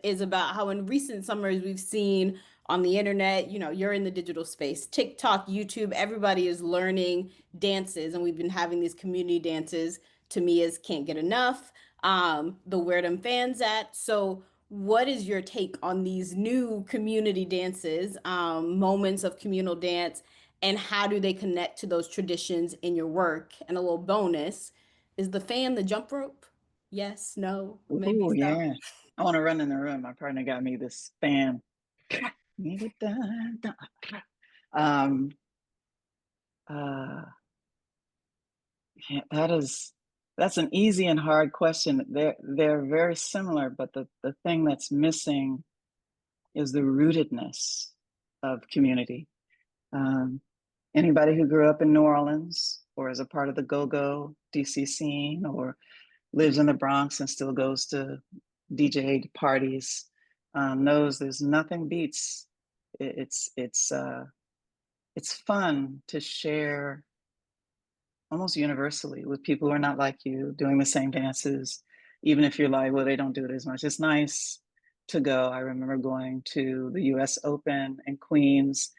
is about how in recent summers we've seen on the internet, you're in the digital space, TikTok, YouTube, everybody is learning dances, and we've been having these community dances. To me, is Can't Get Enough, the Where Them Fans At. So what is your take on these new community dances, moments of communal dance, and how do they connect to those traditions in your work? And a little bonus, is the fan the jump rope? Yes, no, maybe Oh so. yeah. I want to run in the room. My partner got me this fan. Um, uh, yeah, that's an easy and hard question. They're very similar, but the thing that's missing is the rootedness of community. Anybody who grew up in New Orleans or is a part of the go-go DC scene or lives in the Bronx and still goes to DJ parties knows there's nothing beats. It's fun to share almost universally with people who are not like you, doing the same dances, even if you're like, well, they don't do it as much. It's nice to go. I remember going to the US Open in Queens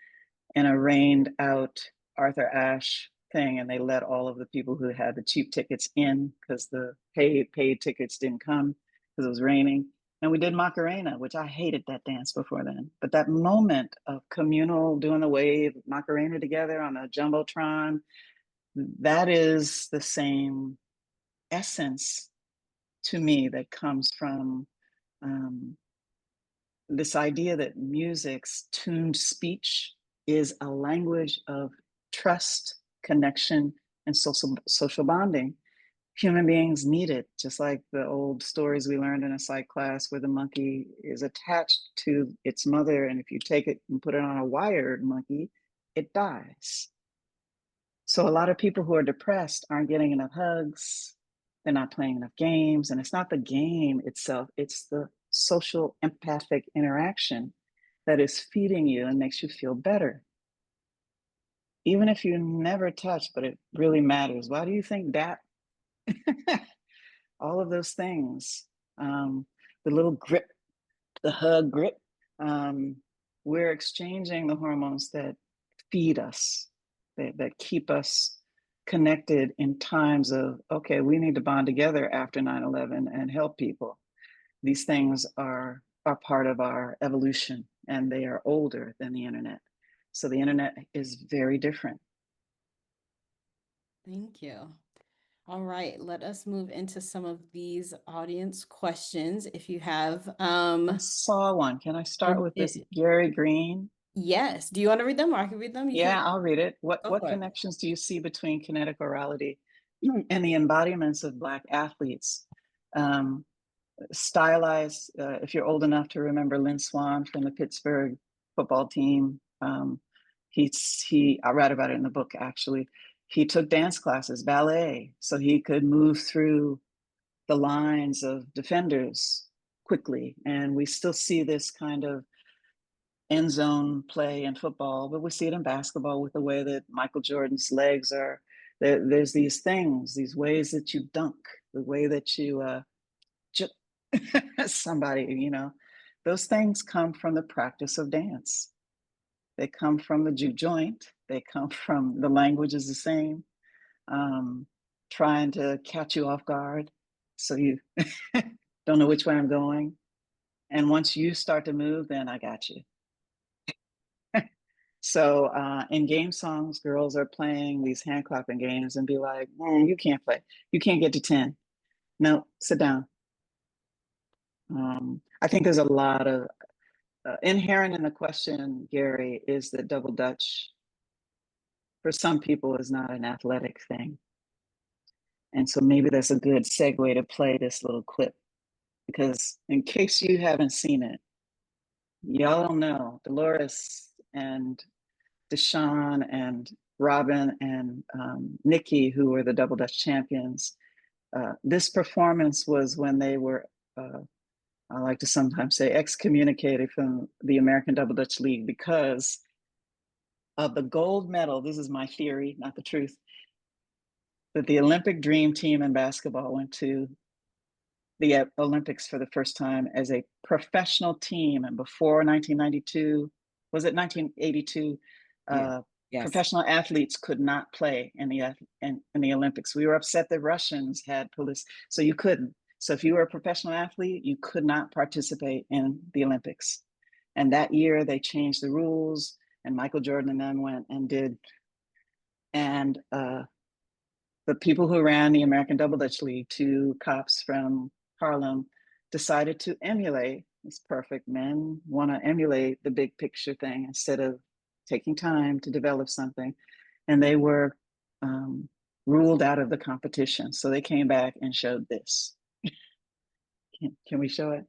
in a rained out Arthur Ashe thing, and they let all of the people who had the cheap tickets in because the paid tickets didn't come because it was raining. And we did Macarena, which I hated that dance before then. But that moment of communal doing the wave Macarena together on a Jumbotron, that is the same essence to me that comes from this idea that music's tuned speech is a language of trust, connection, and social bonding. Human beings need it, just like the old stories we learned in a psych class where the monkey is attached to its mother, and if you take it and put it on a wired monkey, it dies. So a lot of people who are depressed aren't getting enough hugs, they're not playing enough games, and it's not the game itself, it's the social empathic interaction that is feeding you and makes you feel better. Even if you never touch, but it really matters. Why do you think that? All of those things, the little grip, the hug grip, we're exchanging the hormones that feed us, that keep us connected in times of, okay, we need to bond together after 9/11 and help people. These things are part of our evolution, and they are older than the internet. So the internet is very different. Thank you. All right, let us move into some of these audience questions. If you have, I saw one. Can I start with this? Gary Green. Yes. Do you want to read them or I can read them? You Yeah, I'll read it. go What for it. connections do you see between kinetic orality and the embodiments of Black athletes? Stylized, if you're old enough to remember Lynn Swann from the Pittsburgh football team, I read about it in the book actually. He took dance classes, ballet, so he could move through the lines of defenders quickly. And we still see this kind of end zone play in football, but we see it in basketball with the way that Michael Jordan's legs are. There's these things, these ways that you dunk, the way that you somebody, you know, those things come from the practice of dance. They come from the juke joint. They come from the language is the same, trying to catch you off guard so you don't know which way I'm going. And once you start to move, then I got you. So in game songs, girls are playing these hand clapping games and be like, you can't play. You can't get to 10. No, sit down. I think there's a lot of inherent in the question, Gary, is that double Dutch for some people is not an athletic thing. And so maybe that's a good segue to play this little clip because in case you haven't seen it, y'all don't know Dolores and Deshawn and Robin and Nikki, who were the double Dutch champions. This performance was when they were, I like to sometimes say, excommunicated from the American Double Dutch League because of the gold medal. This is my theory, not the truth, that the Olympic dream team in basketball went to the Olympics for the first time as a professional team. And before 1992, was it 1982? Yes. Professional athletes could not play in the Olympics. We were upset that Russians had police, so you couldn't. So if you were a professional athlete, you could not participate in the Olympics. And that year they changed the rules, and Michael Jordan and them went and did. And the people who ran the American Double Dutch League, two cops from Harlem, decided to emulate. These perfect men want to emulate the big picture thing instead of taking time to develop something. And they were ruled out of the competition. So they came back and showed this. Can we show it?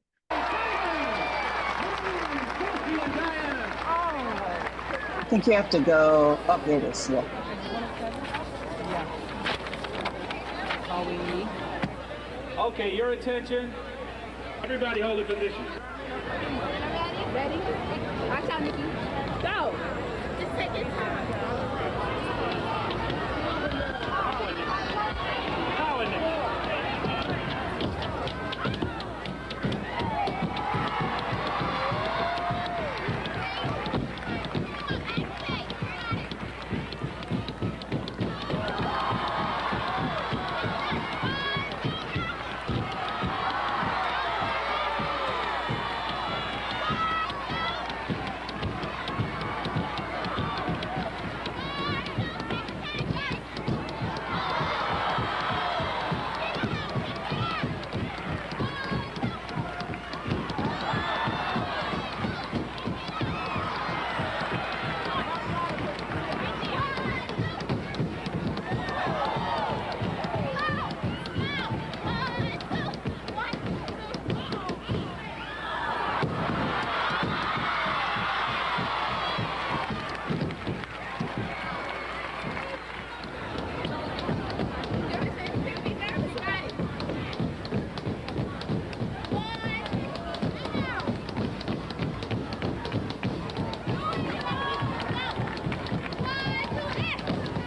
I think you have to go up there. This, yeah. Okay, your attention. Everybody hold a position. Ready? Watch out, Nikki. Go. Just take your time. Power, Nikki.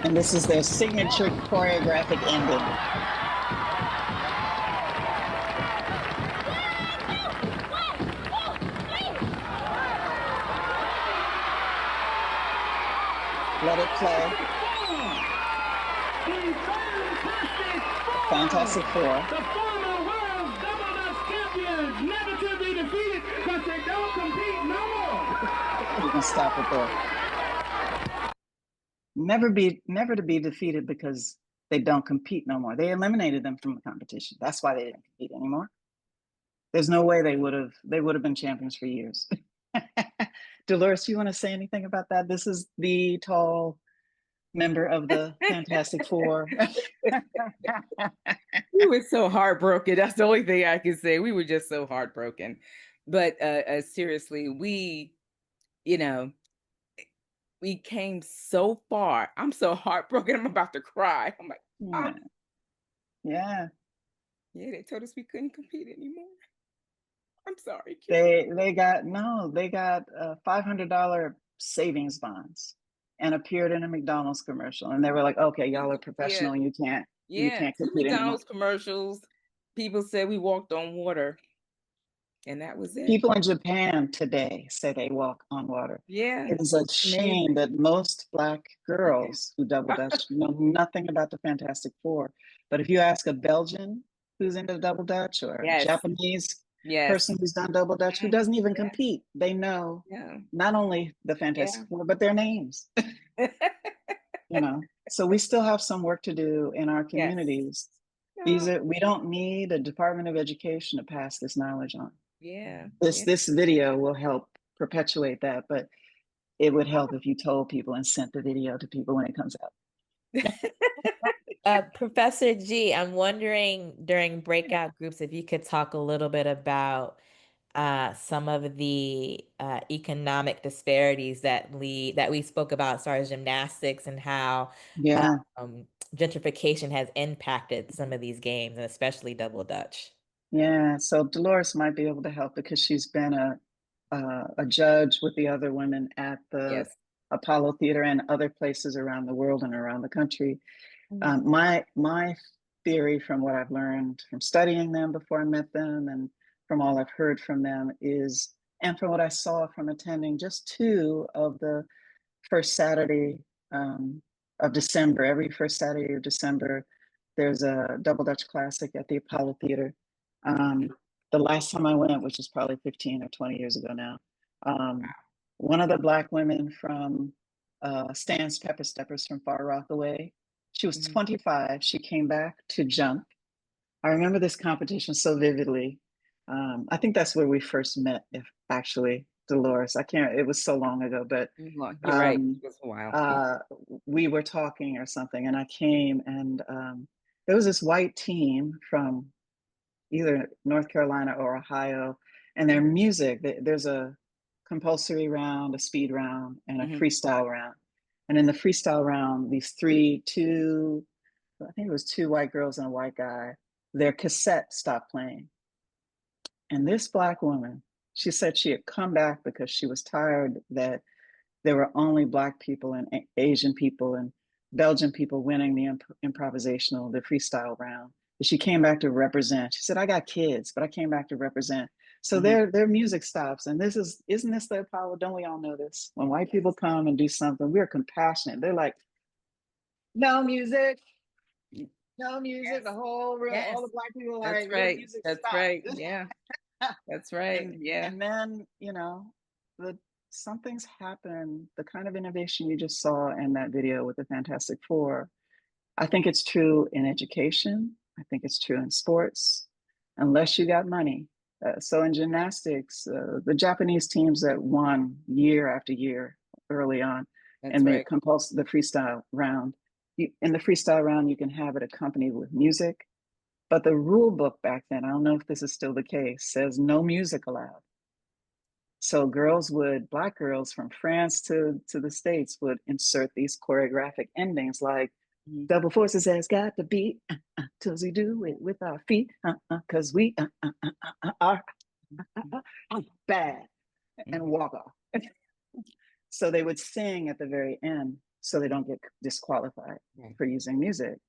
And this is their signature choreographic ending. Let it play. Fantastic Four. The former world double Dutch champions, never to be defeated, but they don't compete no more. You can stop it there. Never to be defeated because they don't compete no more. They eliminated them from the competition. That's why they didn't compete anymore. There's no way they would have been champions for years. Dolores, you want to say anything about that? This is the tall member of the Fantastic Four. We were so heartbroken. That's the only thing I can say. We were just so heartbroken. But seriously, we came so far. I'm so heartbroken. I'm about to cry. I'm like, Yeah. Yeah, they told us we couldn't compete anymore. I'm sorry. They got $500 savings bonds and appeared in a McDonald's commercial, and they were like, "Okay, y'all are professional, and you can't two compete anymore." McDonald's commercials. People said we walked on water, and that was it. People in Japan today say they walk on water. Yeah, it is a shame that most Black girls who double dutch know nothing about the Fantastic Four. But if you ask a Belgian who's into double dutch, or a Japanese person who's done double dutch who doesn't even compete, they know not only the Fantastic Four, but their names. So we still have some work to do in our communities. We don't need a Department of Education to pass this knowledge on. This video will help perpetuate that, but it would help if you told people and sent the video to people when it comes out. Professor G, I'm wondering during breakout groups if you could talk a little bit about some of the economic disparities that we spoke about as far as gymnastics, and how gentrification has impacted some of these games, and especially double dutch. Yeah, so Dolores might be able to help because she's been a judge with the other women at the Apollo Theater and other places around the world and around the country. My theory, from what I've learned from studying them before I met them, and from all I've heard from them, is, and from what I saw from attending just 2 of the first Saturday of December, every first Saturday of December, there's a double dutch classic at the Apollo Theater. The last time I went, which is probably 15 or 20 years ago now, one of the Black women from Stan's Pepper Steppers from Far Rockaway, she was 25. She came back to jump. I remember this competition so vividly. I think that's where we first met, if actually, Dolores. It was so long ago, but you're right. It was a while. We were talking or something, and I came, and there was this white team from either North Carolina or Ohio, and their music, there's a compulsory round, a speed round, and a freestyle round. And in the freestyle round, these I think it was 2 white girls and a white guy, their cassette stopped playing. And this Black woman, she said she had come back because she was tired that there were only Black people and Asian people and Belgian people winning the improvisational, the freestyle round. But she came back to represent. She said, "I got kids, but I came back to represent." So their music stops. And isn't this the Apollo? Don't we all know this? When white people come and do something, we're compassionate. They're like, "No music, no music." The whole room, all the Black people are like, right. Music That's stop. right. Yeah. That's right. And then, something's happened. The kind of innovation you just saw in that video with the Fantastic Four, I think it's true in education. I think it's true in sports, unless you got money. So in gymnastics, the Japanese teams that won year after year early on and made the freestyle round. In the freestyle round, you can have it accompanied with music. But the rule book back then, I don't know if this is still the case, says no music allowed. So Black girls from France to the States would insert these choreographic endings like, "Double forces has got to beat, till we do it with our feet, cause we are bad," and walk off. So they would sing at the very end so they don't get disqualified for using music.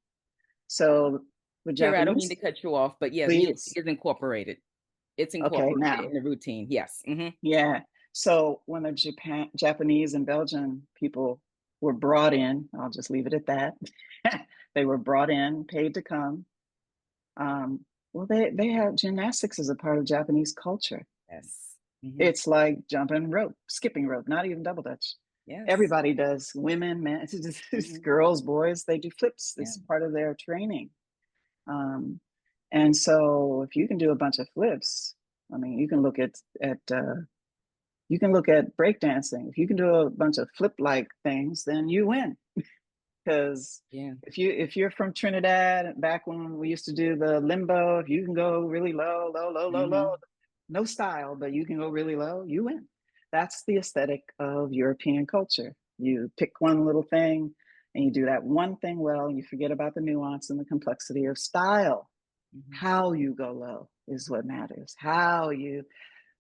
So the Japanese, I don't mean to cut you off, but yes, music is incorporated. It's incorporated in the routine. Yes. Yeah. So when the Japanese and Belgian people were brought in, I'll just leave it at that. They were brought in, paid to come. Well, they had gymnastics as a part of Japanese culture. Yes. It's like jumping rope, skipping rope, not even double dutch. Yes. Everybody does, women, men, it's just girls, boys, they do flips. This is part of their training. And so if you can do a bunch of flips, I mean, you can look at You can look at breakdancing. If you can do a bunch of flip-like things, then you win. Because if you're from Trinidad, back when we used to do the limbo, if you can go really low, low, low, low, low, no style, but you can go really low, you win. That's the aesthetic of European culture. You pick one little thing and you do that one thing well, and you forget about the nuance and the complexity of style. How you go low is what matters. How you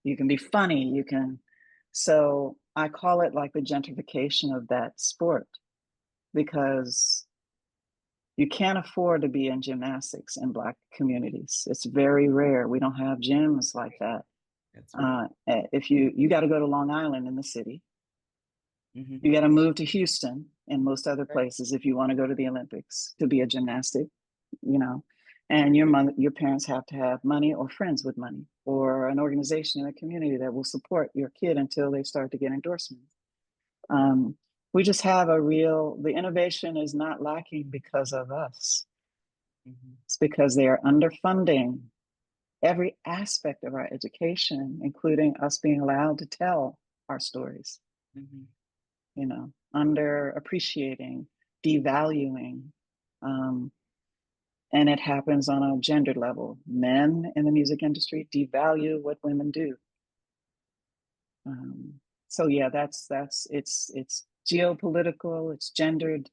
can be funny, you can. So I call it like the gentrification of that sport, because you can't afford to be in gymnastics in Black communities. It's very rare. We don't have gyms like that. That's right. If you got to go to Long Island in the city, you got to move to Houston and most other places if you want to go to the Olympics to be a gymnastic, you know. And your parents have to have money or friends with money or an organization in a community that will support your kid until they start to get endorsements. We just have the innovation is not lacking because of us. It's because they are underfunding every aspect of our education, including us being allowed to tell our stories. You know, underappreciating, devaluing. And it happens on a gendered level. Men in the music industry devalue what women do. So yeah, it's geopolitical, it's gendered,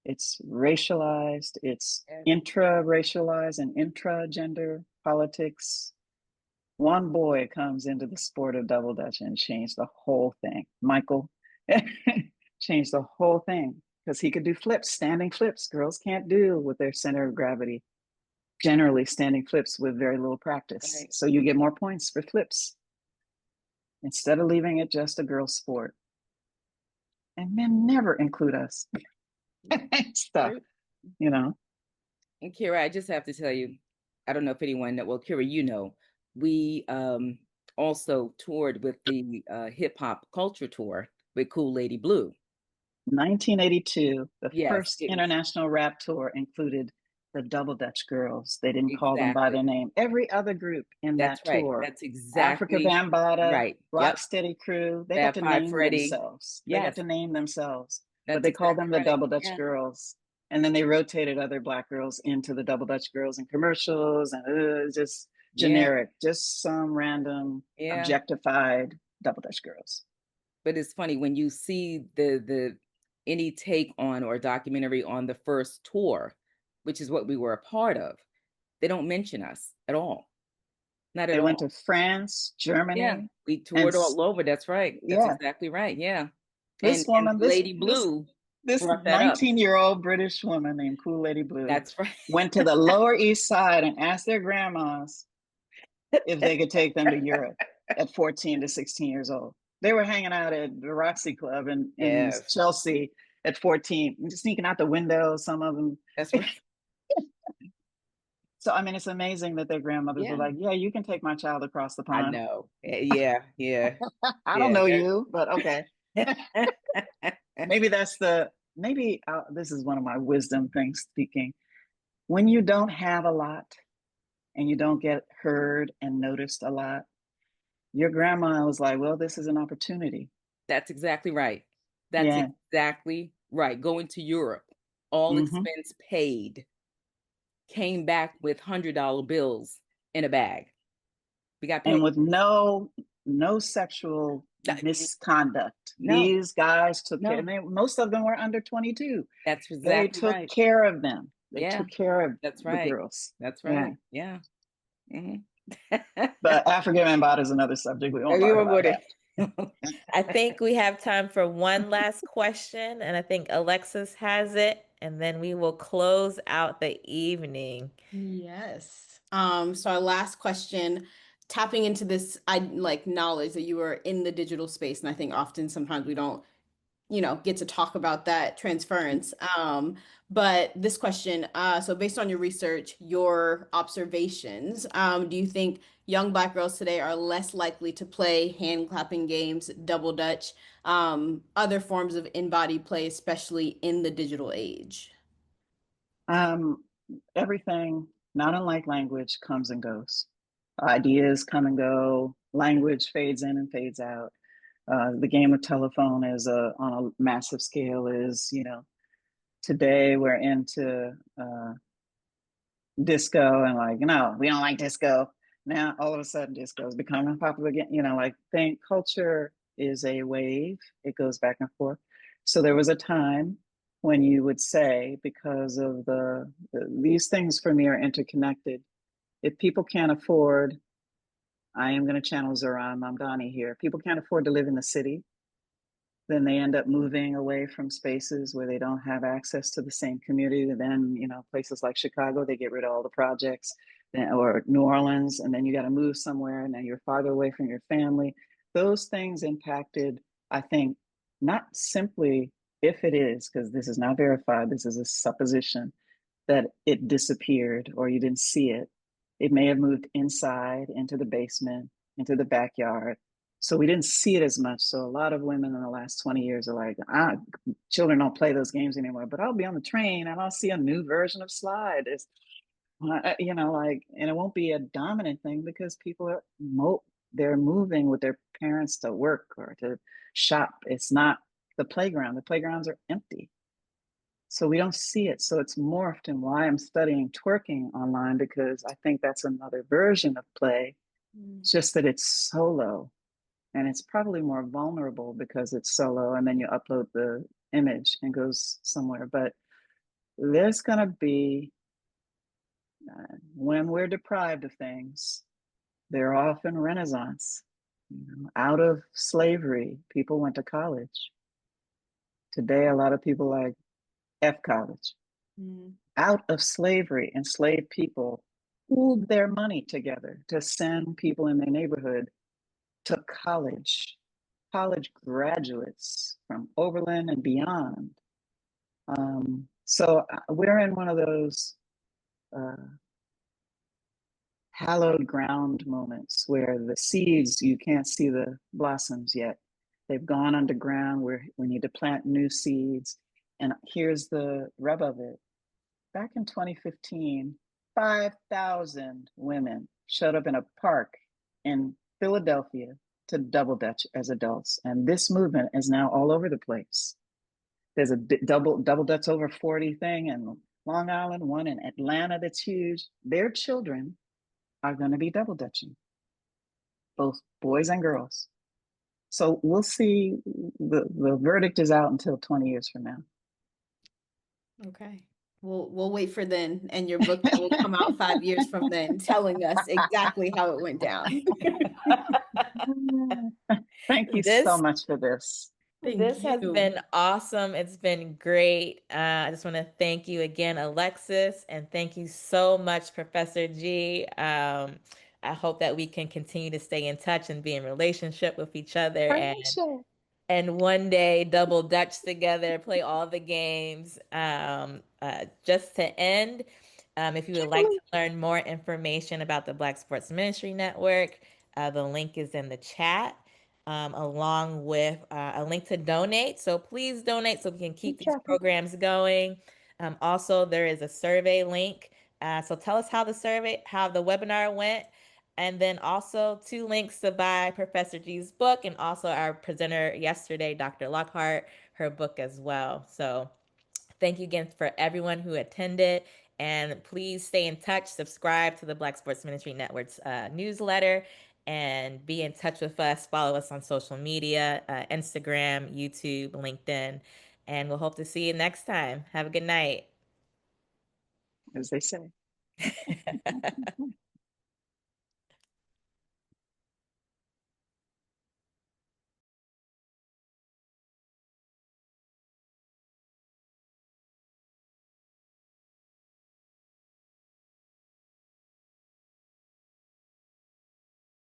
it's racialized, it's intra-racialized and intra-gender politics. One boy comes into the sport of double dutch and changed the whole thing. Michael changed the whole thing because he could do flips, standing flips. Girls can't do with their center of gravity. Generally, standing flips with very little practice. Right. So you get more points for flips instead of leaving it just a girl's sport. And men never include us. Stuff, you know. And Kyra, I just have to tell you, I don't know if anyone well, Kyra, you know, we also toured with the hip hop culture tour with Cool Lady Blue. 1982, the first international rap tour included the Double Dutch Girls. They didn't call them by their name. Every other group in that tour, that's exactly Africa Bambaataa, right. Rocksteady Crew, they got to name themselves. They got to name themselves, but they called them the Double Dutch Girls. And then they rotated other Black girls into the Double Dutch Girls in commercials, and just generic, just some random objectified Double Dutch Girls. But it's funny when you see the any take on or documentary on the first tour, which is what we were a part of, they don't mention us at all. Not at all. They went to France, Germany. Yeah, we toured all over. That's right. That's exactly right. Yeah. This woman, Lady Blue. This 19-year-old British woman named Cool Lady Blue. That's right. Went to the Lower East Side and asked their grandmas if they could take them to Europe at 14 to 16 years old. They were hanging out at the Roxy Club in Chelsea at 14, just sneaking out the window, some of them. That's right. So, I mean, it's amazing that their grandmothers were like, yeah, you can take my child across the pond. I know. Yeah. I don't know you, but okay. Maybe this is one of my wisdom things speaking. When you don't have a lot and you don't get heard and noticed a lot, your grandma was like, well, this is an opportunity. That's exactly right. That's exactly right. Going to Europe, all expense paid, came back with $100 bills in a bag. We got paid. And with no sexual misconduct. No. These guys took care, and most of them were under 22. That's exactly right. They took care of them. They took care of the girls. That's right. Yeah. But Africa Bambaataa is another subject. We won't talk about that. I think we have time for one last question, and I think Alexis has it, and then we will close out the evening. Yes. So our last question, tapping into this knowledge that you were in the digital space, and I think often sometimes we don't get to talk about that transference. But this question, so based on your research, your observations, do you think young Black girls today are less likely to play hand clapping games, double dutch, other forms of in-body play, especially in the digital age? Everything, not unlike language, comes and goes. Ideas come and go, language fades in and fades out. The game of telephone is on a massive scale is, today we're into disco and like, no, we don't like disco. Now all of a sudden disco is becoming popular again. Like think culture is a wave. It goes back and forth. So there was a time when you would say, because of these things for me are interconnected. If people can't afford, I am going to channel Zoran Mamdani here. People can't afford to live in the city, then they end up moving away from spaces where they don't have access to the same community. Then, places like Chicago, they get rid of all the projects, or New Orleans, and then you got to move somewhere, and then you're farther away from your family. Those things impacted, I think, not simply if it is, because this is not verified, this is a supposition, that it disappeared or you didn't see it. It may have moved inside into the basement, into the backyard. So we didn't see it as much. So a lot of women in the last 20 years are like, children don't play those games anymore, but I'll be on the train and I'll see a new version of slide. It's, and it won't be a dominant thing because people are they're moving with their parents to work or to shop. It's not the playground. The playgrounds are empty. So we don't see it. So it's morphed, and why I'm studying twerking online, because I think that's another version of play. It's just that it's solo, and it's probably more vulnerable because it's solo, and then you upload the image and goes somewhere. But there's going to be, when we're deprived of things, they're often renaissance. Out of slavery, people went to college. Today, a lot of people like F college. Out of slavery, enslaved people pooled their money together to send people in their neighborhood to college graduates from Oberlin and beyond. So we're in one of those hallowed ground moments where the seeds, you can't see the blossoms yet. They've gone underground where we need to plant new seeds. And here's the rub of it. Back in 2015, 5,000 women showed up in a park in Philadelphia to double dutch as adults. And this movement is now all over the place. There's a double dutch over 40 thing in Long Island, one in Atlanta that's huge. Their children are going to be double dutching, both boys and girls. So we'll see. The verdict is out until 20 years from now. Okay. We'll wait for then, and your book will come out 5 years from then, telling us exactly how it went down. Thank you so much for this. This has been awesome. It's been great. I just want to thank you again, Alexis, and thank you so much, Professor G. I hope that we can continue to stay in touch and be in relationship with each other, and one day double dutch together, play all the games. Just to end, if you would like to learn more information about the Black Sports Ministry Network, the link is in the chat, along with a link to donate. So please donate so we can keep these programs going. Also, there is a survey link. So tell us how the webinar went. And then also 2 links to buy Professor G's book, and also our presenter yesterday, Dr. Lockhart, her book as well. So thank you again for everyone who attended. And please stay in touch, subscribe to the Black Sports Ministry Network's newsletter, and be in touch with us. Follow us on social media, Instagram, YouTube, LinkedIn. And we'll hope to see you next time. Have a good night. As they say.